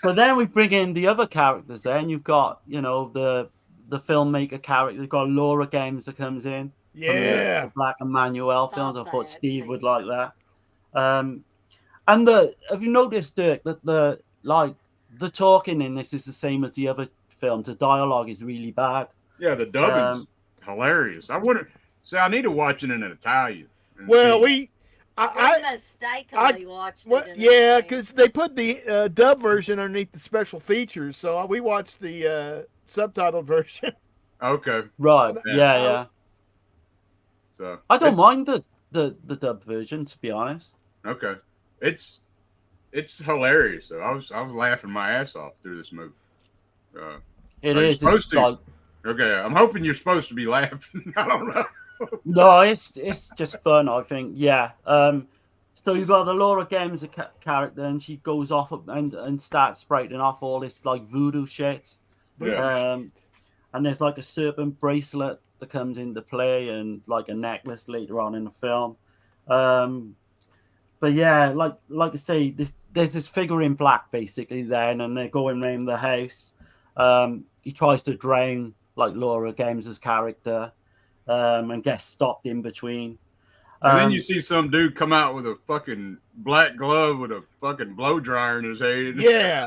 But then we bring in the other characters there, and you've got, the filmmaker character. You've got Laura Games that comes in. Yeah. The Black and Manuel films. I thought Steve would like that. And have you noticed, Dirk, that the talking in this is the same as the other films? The dialogue is really bad. Yeah, the dubbing's hilarious. I need to watch it in Italian. Well, see. I mistakenly watched it. Yeah, because they put the dub version underneath the special features, so we watched the subtitled version. Okay. Right. Yeah. So I don't mind the dub version, to be honest. Okay. It's hilarious. So I was laughing my ass off through this movie. It are you is. supposed It's to? like, Okay, I'm hoping you're supposed to be laughing. I don't know. no, it's just fun, I think. Yeah. So you've got the Laura Games character, and she goes off and starts sprouting off all this like voodoo shit. Yeah. And there's like a serpent bracelet that comes into play, and like a necklace later on in the film. But yeah, like I say, there's this figure in black basically then, and they're going around the house. He tries to drown like Laura Games' character, and gets stopped in between. And then you see some dude come out with a fucking black glove with a fucking blow dryer in his hand. Yeah.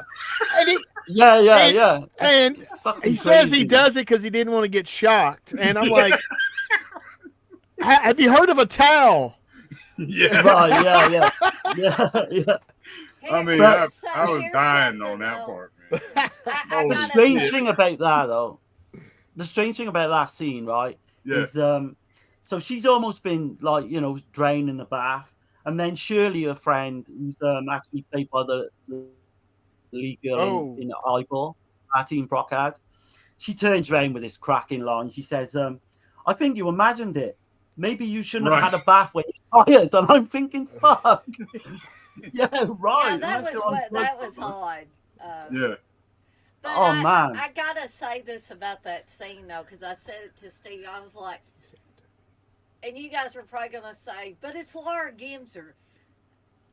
And yeah. And he says he does it because he didn't want to get shocked. And I'm like, have you heard of a towel? Yeah. Right, yeah. I mean, I was dying on that part, man. The strange thing about that, though, the strange thing about that scene, right, is so she's almost been like, drowned in the bath, and then Shirley, her friend, who's actually played by the lead girl in Eyeball, Martine Brocard, she turns around with this cracking line. She says, "I think you imagined it. Maybe you shouldn't have had a bath when you're tired." And I'm thinking, fuck. Yeah, right. Yeah, that was hard. Yeah. But man. I gotta say this about that scene though, because I said it to Steve. I was like, and you guys are probably gonna say, but it's Laura Gemser.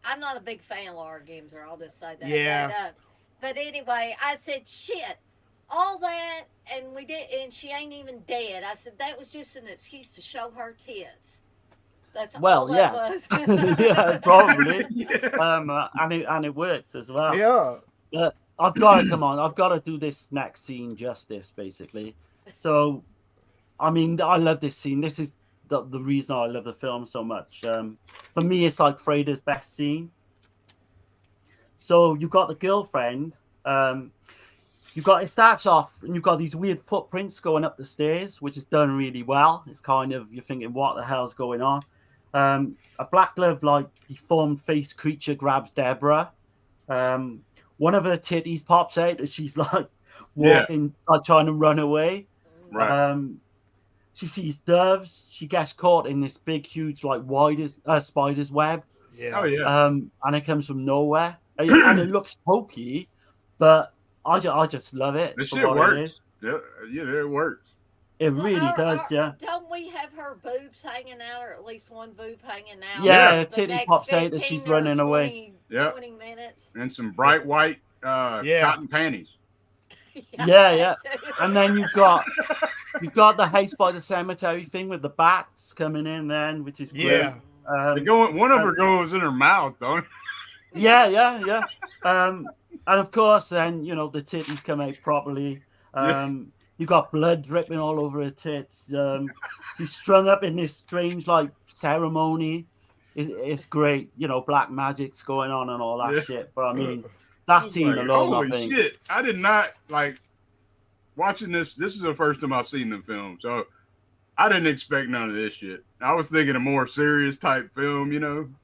I'm not a big fan of Laura Gemser. I'll just say that. Yeah. But anyway, I said, shit, all that, and she ain't even dead. I said that was just an excuse to show her tits. That's all that was. Yeah, probably. Yeah. And it works as well. Yeah. I've got to come on. I've got to do this next scene justice, basically. So, I mean, I love this scene. This is the reason I love the film so much. For me, it's like Freda's best scene. So you've got the girlfriend. It starts off, and you've got these weird footprints going up the stairs, which is done really well. It's kind of, you're thinking, what the hell's going on? A black glove, like deformed face creature grabs Deborah. One of her titties pops out as she's like walking, like trying to run away. Right. She sees doves. She gets caught in this big, huge, like spider's web. Yeah. Oh yeah. And it comes from nowhere, and it looks hokey, but I just love it. This shit works. Yeah, it works. It really does, yeah. Don't we have her boobs hanging out, or at least one boob hanging out? Yeah, her titty pops out as she's running 20, away. 20 minutes. And some bright white cotton panties. Yeah. And then you've got the house by the cemetery thing with the bats coming in then, which is great. Yeah. One of her goes in her mouth, don't it? Yeah. And of course, then, the titties come out properly. You got blood dripping all over her tits. She's strung up in this strange, like, ceremony. It's great. Black magic's going on and all that shit. But I mean, that scene alone, holy I think. Shit. I did not, like, watching this. This is the first time I've seen the film. So I didn't expect none of this shit. I was thinking a more serious type film,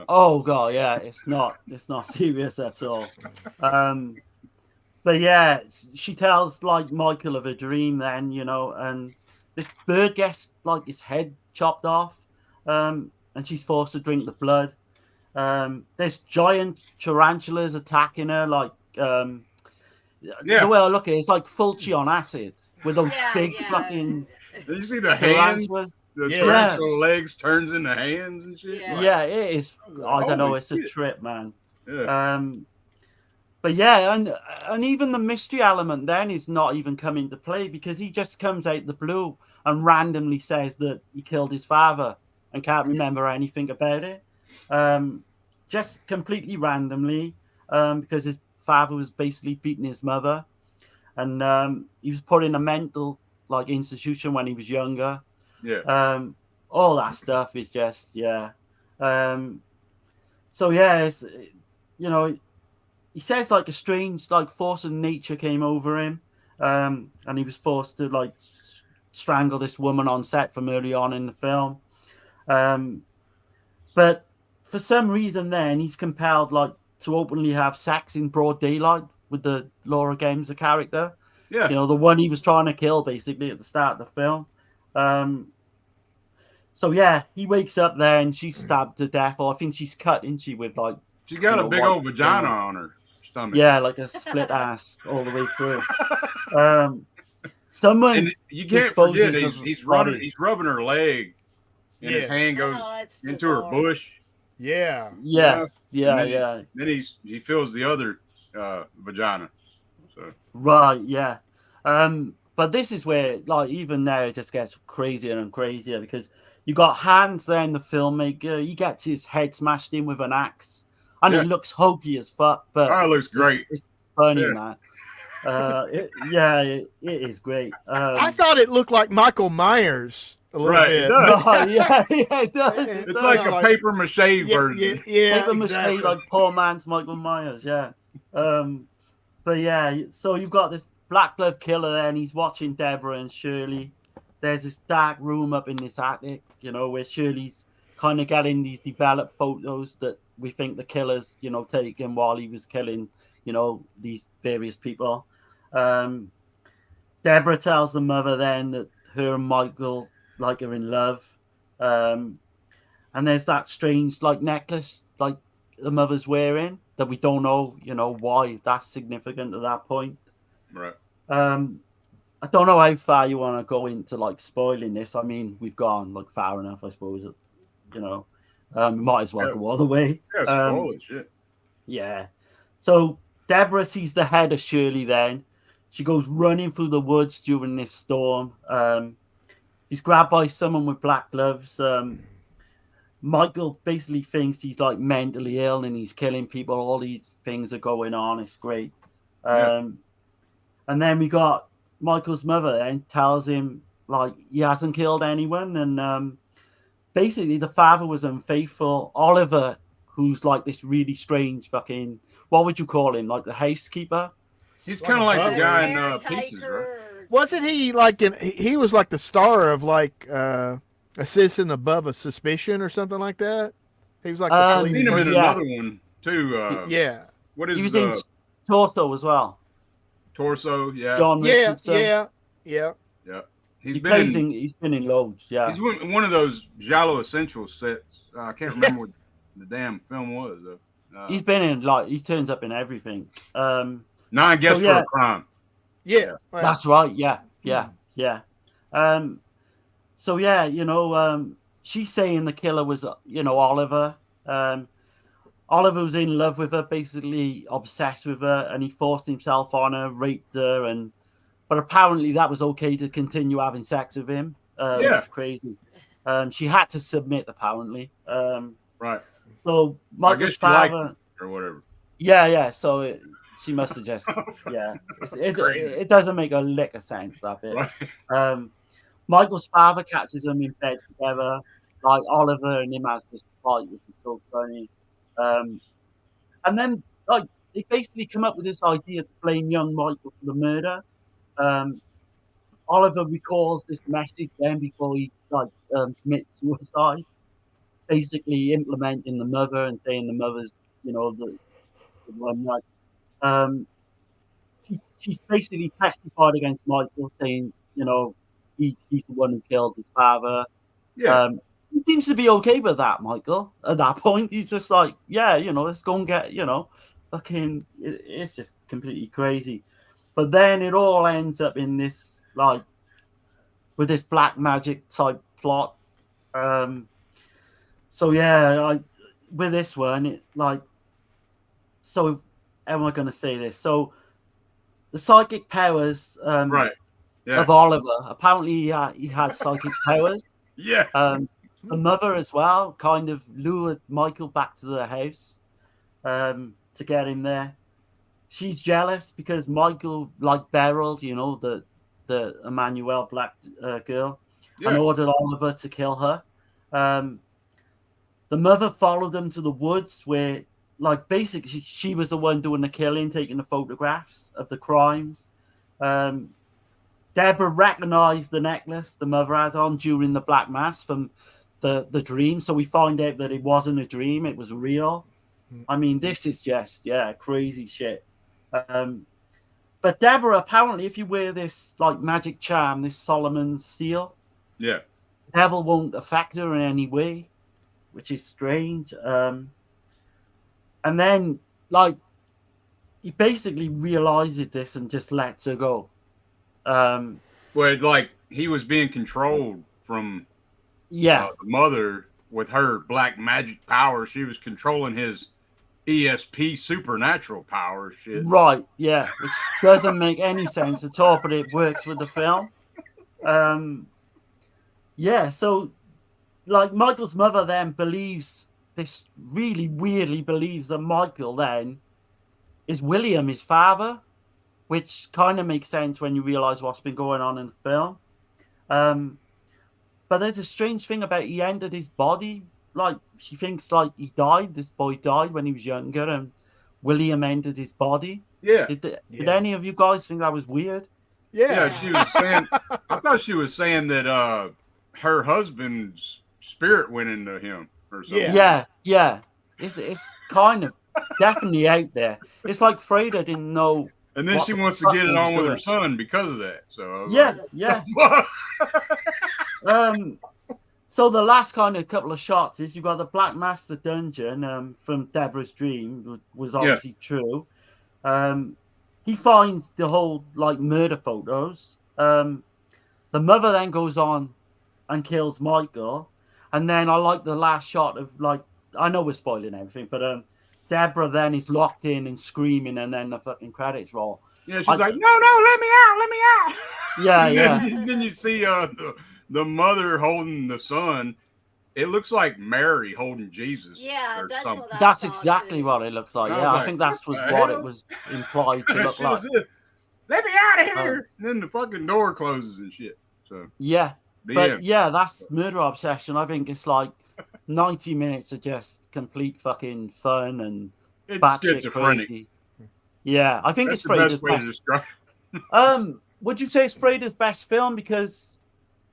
Oh god, yeah, it's not serious at all. But yeah, she tells like Michael of a dream then, and this bird gets like its head chopped off, and she's forced to drink the blood. There's giant tarantulas attacking her, like the way I look at it, it's like Fulci on acid with those big fucking. Did you see the hands? The tarantula legs turns into hands and shit. Yeah, it is. I don't know. It's a trip, man. Yeah. But yeah, and even the mystery element then is not even come into play because he just comes out the blue and randomly says that he killed his father and can't remember anything about it. Just completely randomly, because his father was basically beating his mother, and he was put in a mental like institution when he was younger. Yeah. all that stuff is just so yeah, it's, you know, he says like a strange like force of nature came over him, and he was forced to like strangle this woman on set from early on in the film, but for some reason then he's compelled like to openly have sex in broad daylight with the Laura Games character. Yeah, you know, the one he was trying to kill basically at the start of the film. So yeah, he wakes up there and she's stabbed to death, or I think she's cut, isn't she, with like, she got you a know, big white old vagina thing. on her stomach. Yeah, like a split ass all the way through. Someone And you can't forget he's rubbing her leg, and his hand goes into her bush. Yeah. Yeah. Then he feels the other vagina. So right, yeah. But this is where, like, even now it just gets crazier and crazier, because you got Hans there in the filmmaker. He gets his head smashed in with an axe, and it looks hokey as fuck. But it looks great. It's funny in that. It is great. I thought it looked like Michael Myers a little bit. It does. Yeah, it does. It's like a paper mache version. Yeah, paper exactly. mache, like poor man's Michael Myers. Yeah. But yeah, so you've got this black glove killer there, and he's watching Deborah and Shirley. There's this dark room up in this attic, you know, where Shirley's kind of getting these developed photos that we think the killer's, you know, taken while he was killing, you know, these various people. Deborah tells the mother then that her and Michael like are in love. And there's that strange like necklace like the mother's wearing that we don't know, you know, why that's significant at that point. Right. I don't know how far you want to go into like spoiling this. I mean, we've gone like far enough, I suppose. You know, might as well go all the way. Yeah, spoil it, shit. Yeah. So Deborah sees the head of Shirley then. She goes running through the woods during this storm. He's grabbed by someone with black gloves. Michael basically thinks he's like mentally ill and he's killing people. All these things are going on. It's great. And then we got Michael's mother then tells him like he hasn't killed anyone. And basically the father was unfaithful. Oliver, who's like this really strange fucking, what would you call him? Like the housekeeper? He's kind of like the guy in Pieces, right? Wasn't he like he was like the star of like a Citizen Above a Suspicion or something like that? He was like the I've seen him in another one too. Yeah. What is he was in Torso as well. Torso, yeah. John Richardson. Yeah. He's been in loads. Yeah. He's one of those Giallo Essentials sets. I can't remember what the damn film was though. He's been in like he turns up in everything. 9 Guests for a Crime. Yeah, that's right. Yeah. So yeah, you know, she's saying the killer was, you know, Oliver. Oliver was in love with her, basically obsessed with her, and he forced himself on her, raped her, but apparently that was okay to continue having sex with him. It's crazy. She had to submit, apparently. Right. So Michael's father or whatever. Yeah. So she must have just it doesn't make a lick of sense, that bit. Right. Michael's father catches them in bed together, like Oliver and him has this fight, which is so funny. And then like they basically come up with this idea to blame young Michael for the murder. Oliver recalls this message then before he commits suicide, basically implementing the mother and saying the mother's, you know, the one like she's basically testified against Michael, saying, you know, he's the one who killed his father. Yeah. He seems to be okay with that, Michael. At that point, he's just like, yeah, you know, let's go and get, you know, fucking. It's just completely crazy. But then it all ends up in this like with this black magic type plot. So yeah, with this one, it like. So, how am I going to say this? So, the psychic powers right. of Oliver. Apparently, he has psychic powers. Yeah. The mother as well kind of lured Michael back to the house to get him there. She's jealous because Michael, like Beryl, you know, the Emmanuel black girl, and ordered Oliver to kill her. The mother followed them to the woods where, like, basically she was the one doing the killing, taking the photographs of the crimes. Deborah recognized the necklace the mother has on during the Black Mass from the dream. So we find out that it wasn't a dream, it was real. I mean, this is just, crazy shit. But Deborah, apparently, if you wear this, like, magic charm, this Solomon's seal, the devil won't affect her in any way, which is strange. And then, like, he basically realizes this and just lets her go. Well, like, he was being controlled from the mother with her black magic power. She was controlling his ESP supernatural power shit. Right, yeah, which doesn't make any sense at all, but it works with the film. So, like, Michael's mother then believes this, really weirdly believes that Michael then is William, his father, which kind of makes sense when you realize what's been going on in the film. But there's a strange thing about he entered his body. Like, she thinks, like, he died, this boy died when he was younger, and William entered his body. Yeah. Did any of you guys think that was weird? Yeah, she was saying, I thought she was saying that her husband's spirit went into him or something. Yeah. It's kind of definitely out there. It's like Freda didn't know. And then she wants to get it on with her son because of that. So yeah. So the last kind of couple of shots is you've got the Black Master dungeon from Deborah's dream was obviously true. He finds the whole, like, murder photos. The mother then goes on and kills Michael, and then I like the last shot of, like, I know we're spoiling everything, but Deborah then is locked in and screaming, and then the fucking credits roll. Yeah, she's like, no, let me out. Yeah. Then you see the mother holding the son. It looks like Mary holding Jesus. Yeah, that's something. what I That's thought exactly too. what it looks like. I think that's what it was implied to look like. Let me out of here! And then the fucking door closes and shit. So that's Murder Obsession. I think it's like 90 minutes of just complete fucking fun and it's batshit schizophrenic. crazy. Yeah, I think that's it's the Freda's best way to describe. Would you say it's Freda's best film? Because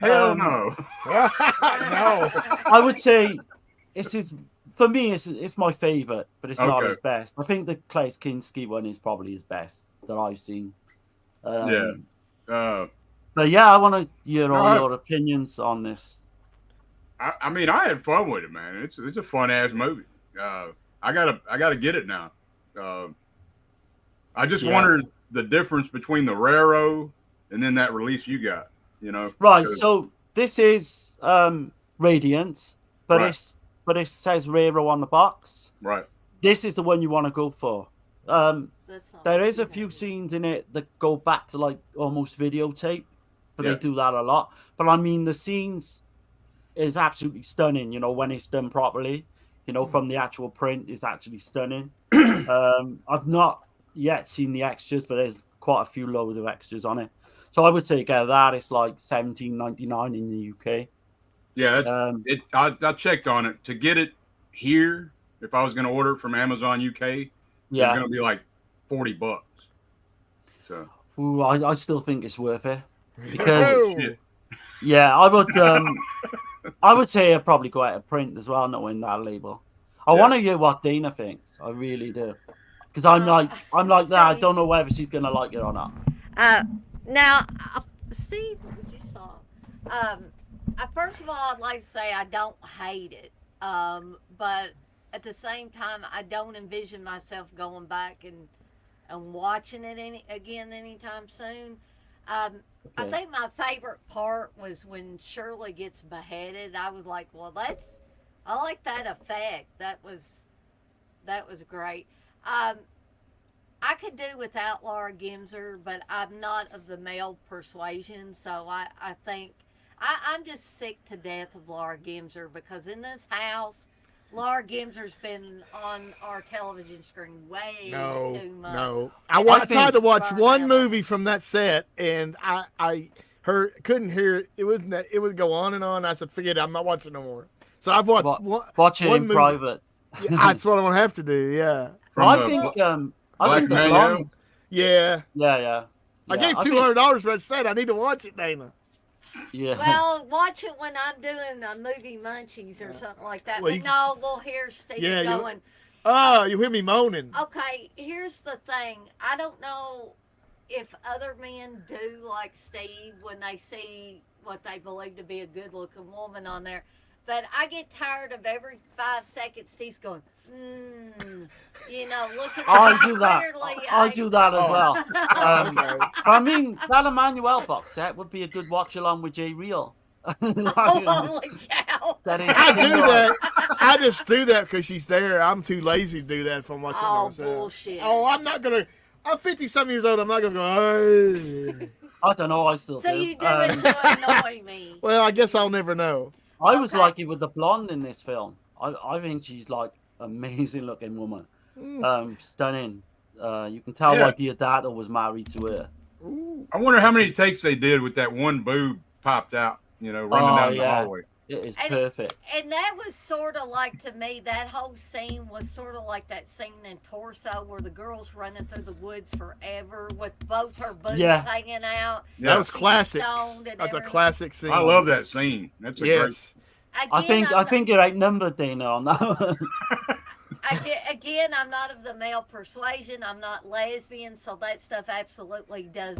hell no. No. I would say for me, it's my favorite, but it's not his best. I think the Klaus Kinski one is probably his best that I've seen. But yeah, I want to hear all your opinions on this. I mean, I had fun with it, man. It's a fun ass movie. I gotta get it now. I just wondered the difference between the Raro and then that release you got. Right. So this is Radiance, but it says Raro on the box. Right. This is the one you want to go for. There is a few scenes in it that go back to, like, almost videotape, but they do that a lot. But I mean, the scenes is absolutely stunning. When it's done properly. From the actual print, is actually stunning. I've not yet seen the extras, but there's quite a few loads of extras on it. So I would say that it's like $17.99 in the UK. Yeah, I checked on it to get it here. If I was going to order it from Amazon UK, it's going to be like $40. So, I still think it's worth it because I would say I'd probably go out of print as well, not in that label. I want to hear what Dana thinks. I really do, because I'm like that. I don't know whether she's going to like it or not. Now, Steve, would you stop? First of all, I'd like to say I don't hate it, but at the same time, I don't envision myself going back and watching it again anytime soon. I think my favorite part was when Shirley gets beheaded. I was like, well, I like that effect. That was great. I could do without Laura Gemser, but I'm not of the male persuasion, so I think I'm just sick to death of Laura Gemser, because in this house, Laura Gemser's been on our television screen way too much. No, I tried to watch one movie from that set, and I couldn't hear it. It would go on and on. I said, forget it. I'm not watching no more. So I've watched watch it one in movie. private. Yeah, that's what I'm gonna have to do. Yeah. Well, I think the blonde. Yeah. Yeah. I gave $200 for that set. I need to watch it, Dana. Yeah. Well, watch it when I'm doing a movie munchies or something like that. Well, but no, we'll hear Steve going. You hear me moaning. Okay, here's the thing. I don't know if other men do like Steve when they see what they believe to be a good-looking woman on there. But I get tired of every 5 seconds Steve's going, look at I do that. I do that as well. Okay. I mean, that Emmanuel box set would be a good watch along with J Real. Holy cow. I do that. I just do that because she's there. I'm too lazy to do that if I'm watching myself. Bullshit. Oh, I'm not going to. I'm 50-some years old. I'm not going to go, hey. I don't know. I still do. So you do it to annoy me. Well, I guess I'll never know. I was lucky with the blonde in this film. I think she's like amazing looking woman. Stunning. You can tell why Diodato was married to her. I wonder how many takes they did with that one boob popped out, running down the hallway. It is perfect. And that was sort of like, to me, that whole scene was sort of like that scene in Torso where the girl's running through the woods forever with both her boobs hanging out. Yeah. That was classic. That's a classic scene. I love that scene. That's a great. Again, I think you're outnumbered, Dana, on that one. Again, I'm not of the male persuasion. I'm not lesbian, so that stuff absolutely does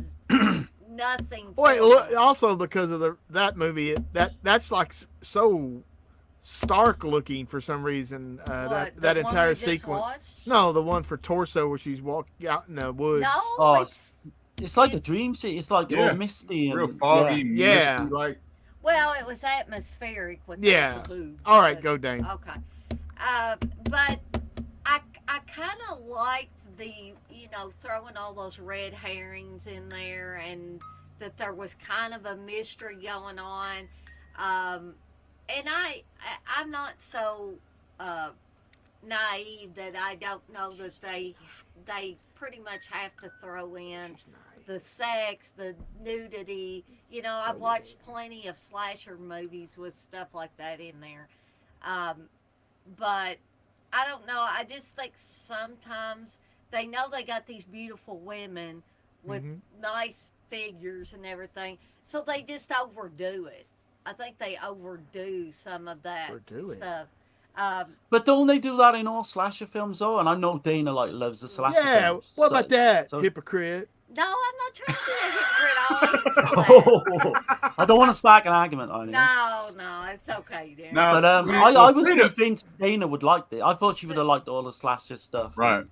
nothing. Wait, look, also because of that movie, that's like so stark looking for some reason. That entire sequence. No, the one for Torso where she's walking out in the woods. No, it's like a dream scene. It's like all misty and real foggy, misty like. Well, it was atmospheric with the boobs. All right, go Dane. Okay. But I kind of liked the, throwing all those red herrings in there and that there was kind of a mystery going on. And I'm not so naive that I don't know that they pretty much have to throw in the sex, the nudity. I've watched plenty of slasher movies with stuff like that in there. But I don't know. I just think sometimes they know they got these beautiful women with nice figures and everything, so they just overdo it. I think they overdo some of that stuff. But don't they do that in all slasher films though? And I know Dana loves the slasher films. What about that? Hypocrite. No, I'm not trying to be a hypocrite. I don't want to spark an argument on it. No, it's okay, dude. No, but I was convinced Dana would like it. I thought she would have liked all the slasher stuff. Right.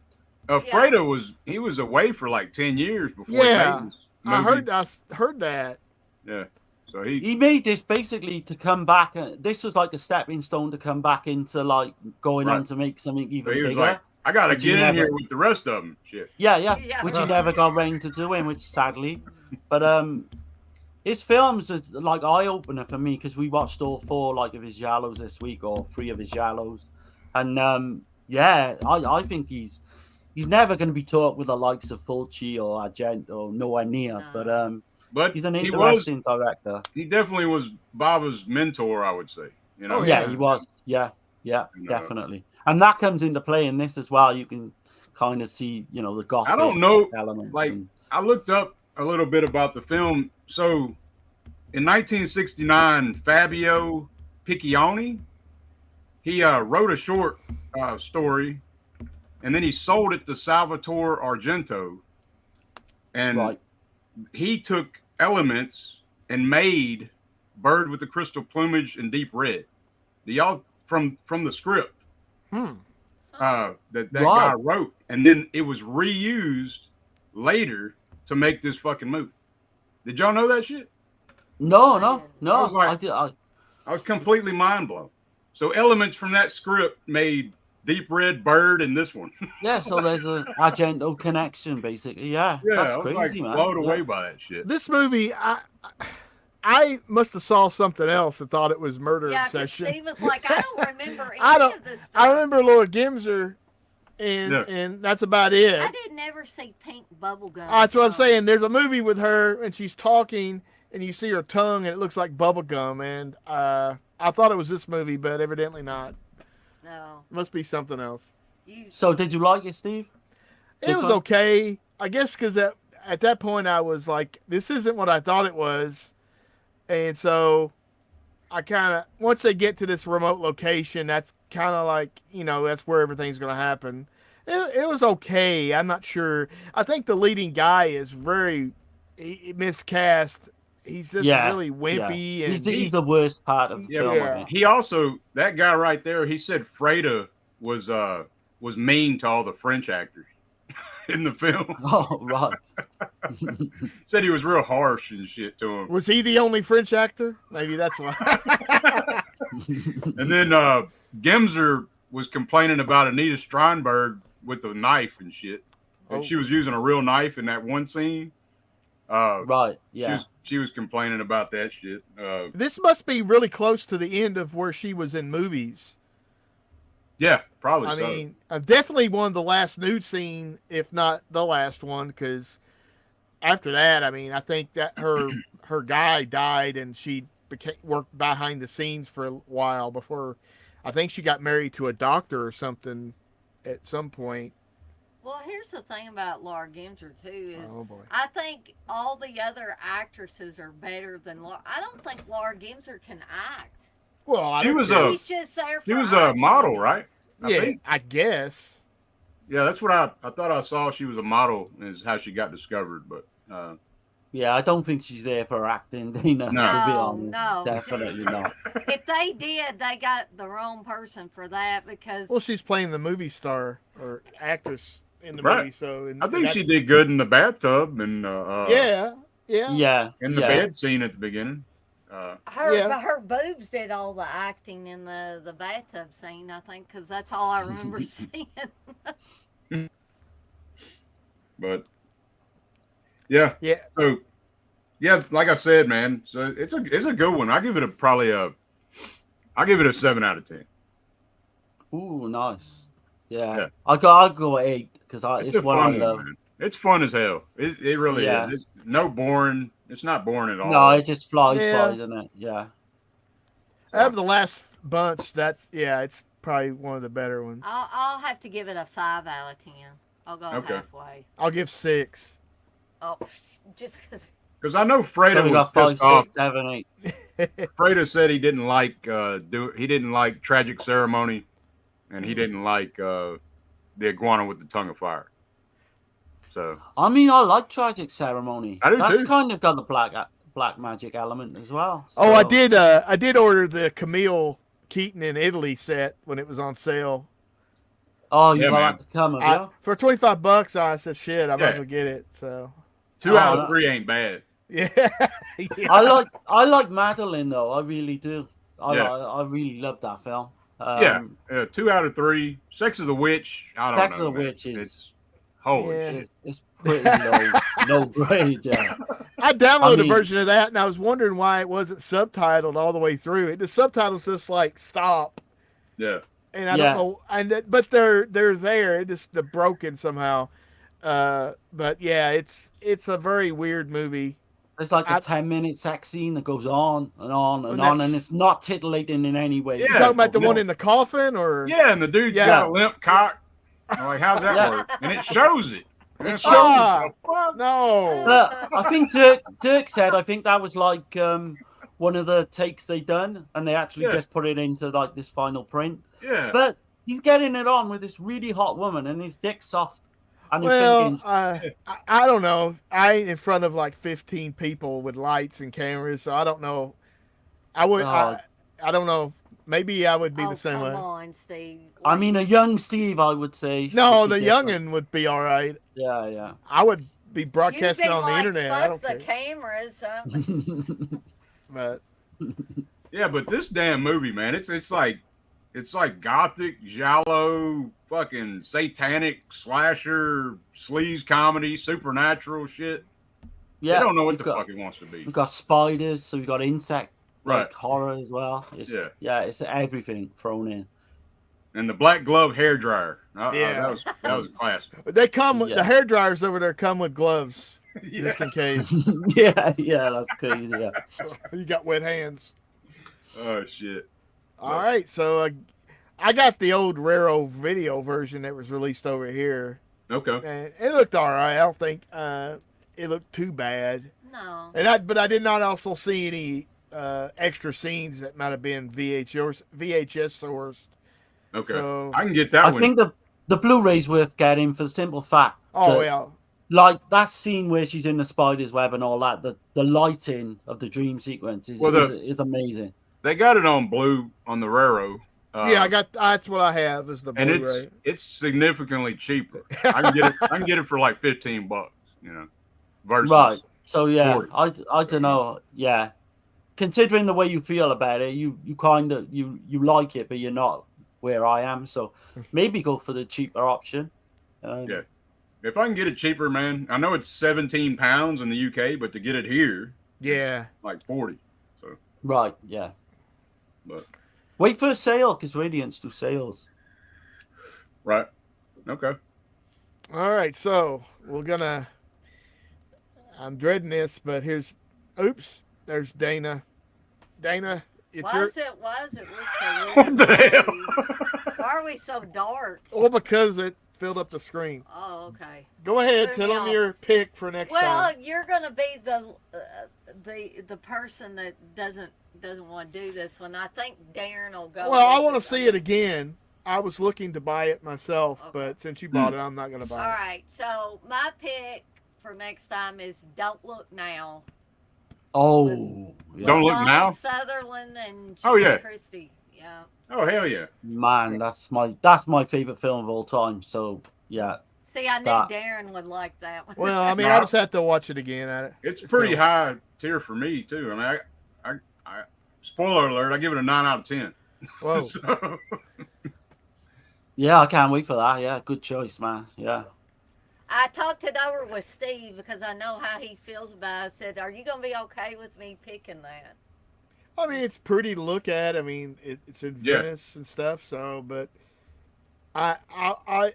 Freda was away for like 10 years before he made this movie. I heard that. Yeah. So he made this basically to come back. This was like a stepping stone to come back into like going on to make something even bigger. Like, I gotta get in here with the rest of them. Shit. Yeah. Which he never got around to doing, which sadly. But his films are like eye opener for me because we watched all 4 of his giallos this week, or 3 of his giallos, and I think he's never going to be taught with the likes of Fulci or Argento or nowhere near. No. But he's an interesting director. He definitely was Baba's mentor, I would say. He was. Yeah, definitely. And that comes into play in this as well. You can kind of see, the gothic. I don't know. Element I looked up a little bit about the film. So, in 1969, Fabio Piccioni, he wrote a short story, and then he sold it to Salvatore Argento, and he took elements and made Bird with the Crystal Plumage and Deep Red. Y'all from the script. That guy wrote, and then it was reused later to make this fucking movie. Did y'all know that shit? No. I was completely mind blown. So elements from that script made Deep Red, Bird, and this one. So there's an Argento connection, basically. That's crazy, man. Blown away by that shit. This movie, I must have saw something else and thought it was Murder Obsession. Steve was like, I don't remember any of this stuff. I remember Laura Gimser, and that's about it. I didn't ever see Pink Bubblegum. That's what I'm saying. There's a movie with her, and she's talking, and you see her tongue, and it looks like bubblegum, and I thought it was this movie, but evidently not. No. Must be something else. So did you like it, Steve? It was okay. I guess because at that point I was like, this isn't what I thought it was. And so I kind of, once they get to this remote location, that's kind of like, that's where everything's going to happen. It was okay. I'm not sure. I think the leading guy is very miscast. He's just really wimpy. Yeah. And he's the worst part of the film. Yeah. He also, that guy right there, he said Freda was mean to all the French actors in the film. Oh, right. Said he was real harsh and shit to him. Was he the only French actor? Maybe that's why. And then Gemser was complaining about Anita Strindberg with a knife and shit. And she was using a real knife in that one scene. Right, yeah. She was complaining about that shit. This must be really close to the end of where she was in movies. Yeah, probably I mean, definitely one of the last nude scene, if not the last one, because after that, I mean, I think that her guy died and she worked behind the scenes for a while before. I think she got married to a doctor or something at some point. Well, here's the thing about Laura Gemser too is Oh, boy. I think all the other actresses are better than Laura. I don't think Laura Gemser can act. Well, she's just there for she was a model, right? I guess. Yeah, that's what I thought I saw. She was a model, is how she got discovered. But yeah, I don't think she's there for acting, Dana. No, definitely not. If they did, they got the wrong person for that because. Well, she's playing the movie star or actress in the movie, so I think she did good in the bathtub and yeah. In the bed scene at the beginning. Her boobs did all the acting in the bathtub scene, I think, because that's all I remember seeing. But yeah. So yeah, like I said, man. So it's a good one. I give it I'll give it a 7 out of 10. Ooh, nice. Yeah. I'll go 8 because it's one I love. Man. It's fun as hell. It really is. It's no boring. It's not boring at all. No, it just flies by, doesn't it? Yeah. Out of the last bunch, it's probably one of the better ones. I'll have to give it a 5 out of 10. I'll go halfway. I'll give 6. Oh, just because. Because I know Freda was pissed off. 7, 8. Freda said he didn't like Tragic Ceremony, and he didn't like the Iguana with the Tongue of Fire. So I mean, I like Tragic Ceremony. I do That's too. kind of got the black magic element as well. So. Oh, I did order the Camille Keaton in Italy set when it was on sale. Oh, you got that coming, yeah? For $25, I said, shit, I might as well get it. So 2 out of 3 ain't bad. Yeah. I like Madeline though. I really do. I really love that film. 2 out of 3. Sex of the Witch. I don't know. Sex of the Witch is holy shit. It's pretty low grade. Yeah. I downloaded a version of that, and I was wondering why it wasn't subtitled all the way through. The subtitles just like stop. Yeah. And I don't know, but they're there. They're broken somehow. But yeah, it's a very weird movie. It's like a 10-minute sex scene that goes on and on and on, and it's not titillating in any way. You talking about the one in the coffin, or? Yeah, and the dude's got a limp cock. I'm like, how's that work? And it shows it. It shows. No. I think Dirk said I think that was like one of the takes they done, and they actually just put it into like this final print. Yeah. But he's getting it on with this really hot woman, and his dick's soft. And I don't know. I ain't in front of like 15 people with lights and cameras, so I don't know. I don't know. Maybe I would be the same way. Come on, Steve. I mean, a young Steve, I would say. No, the youngin would be all right. Yeah. I would be broadcasting on the internet. I don't care. The cameras. But yeah, but this damn movie, man, it's like gothic, giallo, fucking satanic slasher, sleaze comedy, supernatural shit. Yeah, I don't know what the fuck it wants to be. We've got spiders, so we've got insect right horror as well. It's everything thrown in. And the black glove hair dryer. That was a classic. They come the hair dryers over there come with gloves just in case. yeah, that's crazy. Yeah, you got wet hands. Oh shit. All right, so I got the old Raro video version that was released over here. Okay. And it looked all right. I don't think it looked too bad. No. But I did not also see any extra scenes that might have been VHS sourced. Okay. So, I can get that one. I think the Blu-ray's worth getting for the simple fact. Oh yeah. Like that scene where she's in the spider's web and all that, the lighting of the dream sequence is amazing. They got it on blue on the Raro. Yeah, that's what I have is the Blu-ray. And it's significantly cheaper. I can get it for like $15, you know. Versus right. So yeah, 40. I don't know. Yeah. Considering the way you feel about it, you kind of you like it, but you're not where I am. So maybe go for the cheaper option. Yeah. If I can get it cheaper, man. I know it's £17 in the UK, but to get it here, yeah, like 40. So right, yeah. But wait for a sale because Radiant's do sales. Right. Okay. All right, so we're gonna. I'm dreading this, but there's Dana. Dana, Why is it look so What the hell? Why are we so dark? Well, because it filled up the screen. Oh, okay. Go ahead, Threw tell me them off. your pick for next time. Well, you're gonna be the person that doesn't want to do this one. I think Darren will go. Well, I want to see it again. I was looking to buy it myself, Okay. but since you bought it, I'm not going to buy All it. right. So my pick for next time is Don't Look Now. Oh, yeah. Don't Look Donald Now? Sutherland and Oh, yeah. Christie. Yeah. Oh hell yeah. Man, that's my favorite film of all time. So yeah. See, I knew Darren would like that one. Well, I mean, I just have to watch it again. It's pretty high tier for me too. I mean, I spoiler alert, I give it a 9 out of 10. Whoa. So, Yeah, I can't wait for that. Yeah, good choice, man. Yeah. I talked it over with Steve because I know how he feels about it. I said, are you going to be okay with me picking that? I mean, it's pretty to look at. I mean, it's in Venice and stuff. So, but I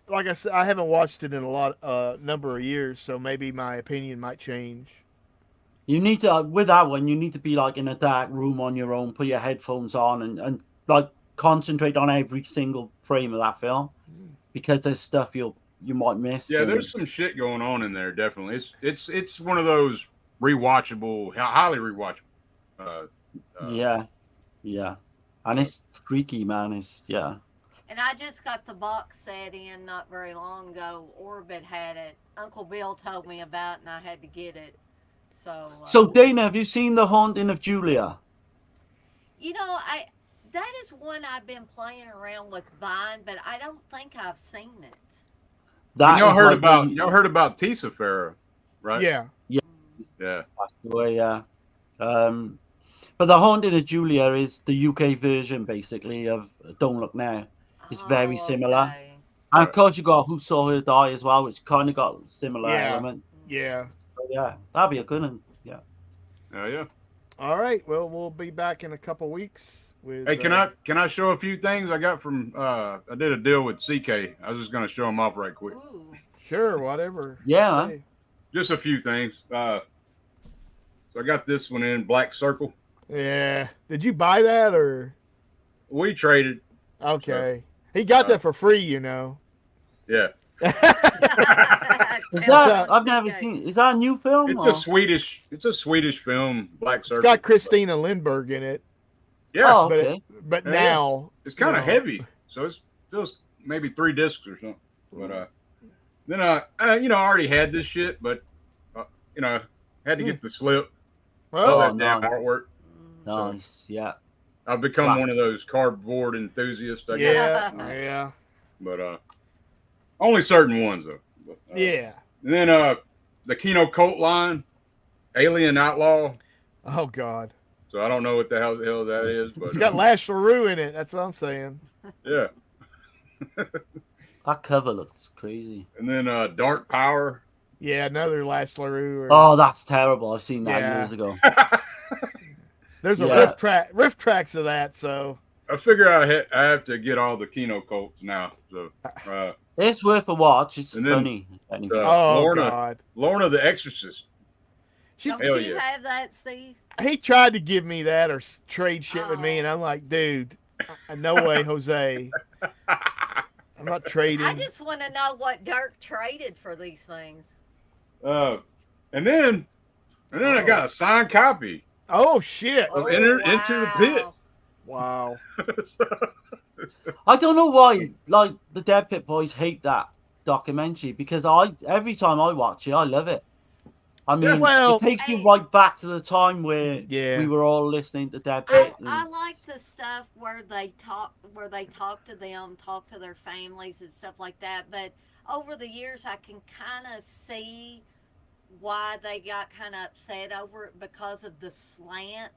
like I said, I haven't watched it in a number of years. So maybe my opinion might change. You need to with that one. You need to be like in a dark room on your own. Put your headphones on and like concentrate on every single frame of that film because there's stuff you might miss. yeah, there's some shit going on in there. Definitely, it's one of those rewatchable, highly rewatchable. Yeah, and it's freaky, man. And I just got the box set in not very long ago. Orbit had it. Uncle Bill told me about it, and I had to get it. So Dana, have you seen The Haunting of Julia? You know, that is one I've been playing around with buying, but I don't think I've seen it. Y'all heard about Tisa Farah, right? Yeah. Yeah. But The Haunting of Julia is the UK version, basically, of Don't Look Now. It's very similar. Okay. And of course, you got Who Saw Her Die as well, which kind of got similar element. Yeah. So, yeah, that'd be a good one. Yeah. Yeah. All right. Well, we'll be back in a couple weeks. With, Hey, can I show a few things I got from? I did a deal with CK. I was just gonna show them off right quick. Ooh. Sure, whatever. Yeah. Hey. Just a few things. So I got this one in Black Circle. Yeah. Did you buy that or? We traded. Okay. He got that for free, you know. Yeah. Is that I've never seen? Is that a new film? It's a Swedish film. Black Circle. It's got Christina Lindberg in it. Yeah. Oh, okay. But now it's kind of heavy, so it feels maybe 3 discs or something. But then I already had this shit, but had to get the slip. Well, that damn artwork. Nice. Yeah. I've become one of those cardboard enthusiasts. I guess. Yeah. But only certain ones though. But, yeah. And then the Kino Cult line, Alien Outlaw. Oh God. So I don't know what the hell that is, but It's got Lash LaRue in it. That's what I'm saying. Yeah. That cover looks crazy. And then Dark Power. Yeah, another Lash LaRue. Oh, that's terrible. I've seen that years ago. There's a riff tracks of that, so I figure I have to get all the Kino Cults now. So it's worth a watch. It's and then, funny. God. Lorna the Exorcist. Don't Hell you yeah. have that, Steve? He tried to give me that or trade shit with me, and I'm like, dude, no way, Jose. I'm not trading. I just want to know what Dirk traded for these things. And then I got a signed copy. Oh shit! Of Into the Pit. Wow. I don't know why, like the Dead Pit Boys hate that documentary because every time I watch it, I love it. I mean, it takes you right back to the time where we were all listening to Dead Pit. I like the stuff where they talk to them, talk to their families and stuff like that. But over the years, I can kind of see why they got kind of upset over it because of the slant.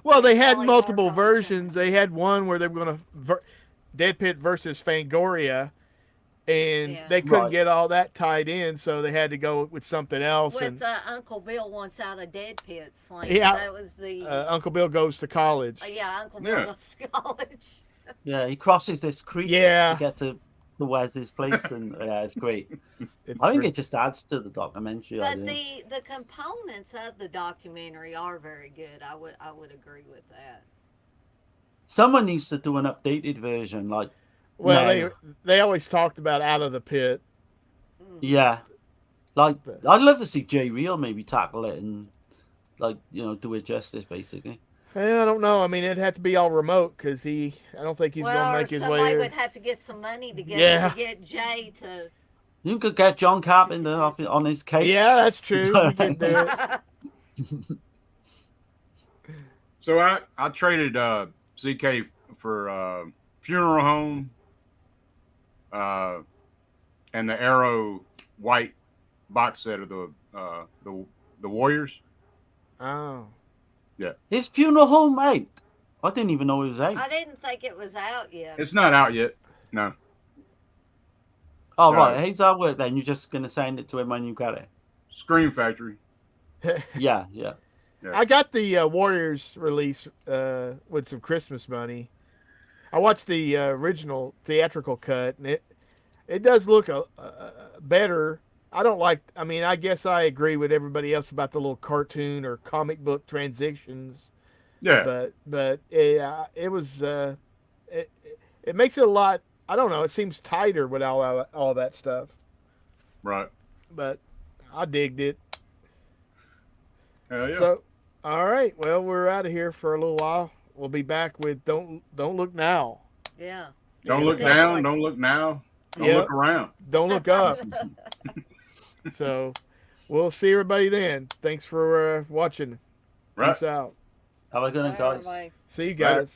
Well, they had multiple versions. They had one where they were going to Dead Pit versus Fangoria, and they couldn't get all that tied in, so they had to go with something else. With Uncle Bill wants out of Dead Pit slant. Yeah, that was the Uncle Bill goes to college. Yeah, Uncle Bill goes to college. Yeah, he crosses this creek to get to Wes's place, and it's great. I think it just adds to the documentary. But the components of the documentary are very good. I would agree with that. Someone needs to do an updated version, like. Well, they always talked about Out of the Pit. Yeah, like I'd love to see Jay Real maybe tackle it and do it justice, basically. I don't know. I mean, it'd have to be all remote because I don't think he's going to make his way. Somebody would have to get some money together to get Jay to. You could get John Carpenter on his case. Yeah, that's true. You can do it. So I traded CK for Funeral Home, and the Arrow white box set of the Warriors. Oh. Yeah. His Funeral Home out. I didn't even know it was out. I didn't think it was out yet. It's not out yet. No. Oh, right. How's that work then? You're just going to send it to him when you got it? Scream Factory. Yeah. I got the Warriors release with some Christmas money. I watched the original theatrical cut, and it does look better. I guess I agree with everybody else about the little cartoon or comic book transitions. Yeah. But it was it makes it a lot. I don't know. It seems tighter with all that stuff. Right. But I digged it. Hell yeah. So, all right. Well, we're out of here for a little while. We'll be back with Don't Look Now. Yeah. Don't look down. Don't look now. Don't look around. Don't look up. So, we'll see everybody then. Thanks for watching. Right. Peace out. Have a good one, guys. See you guys. Later.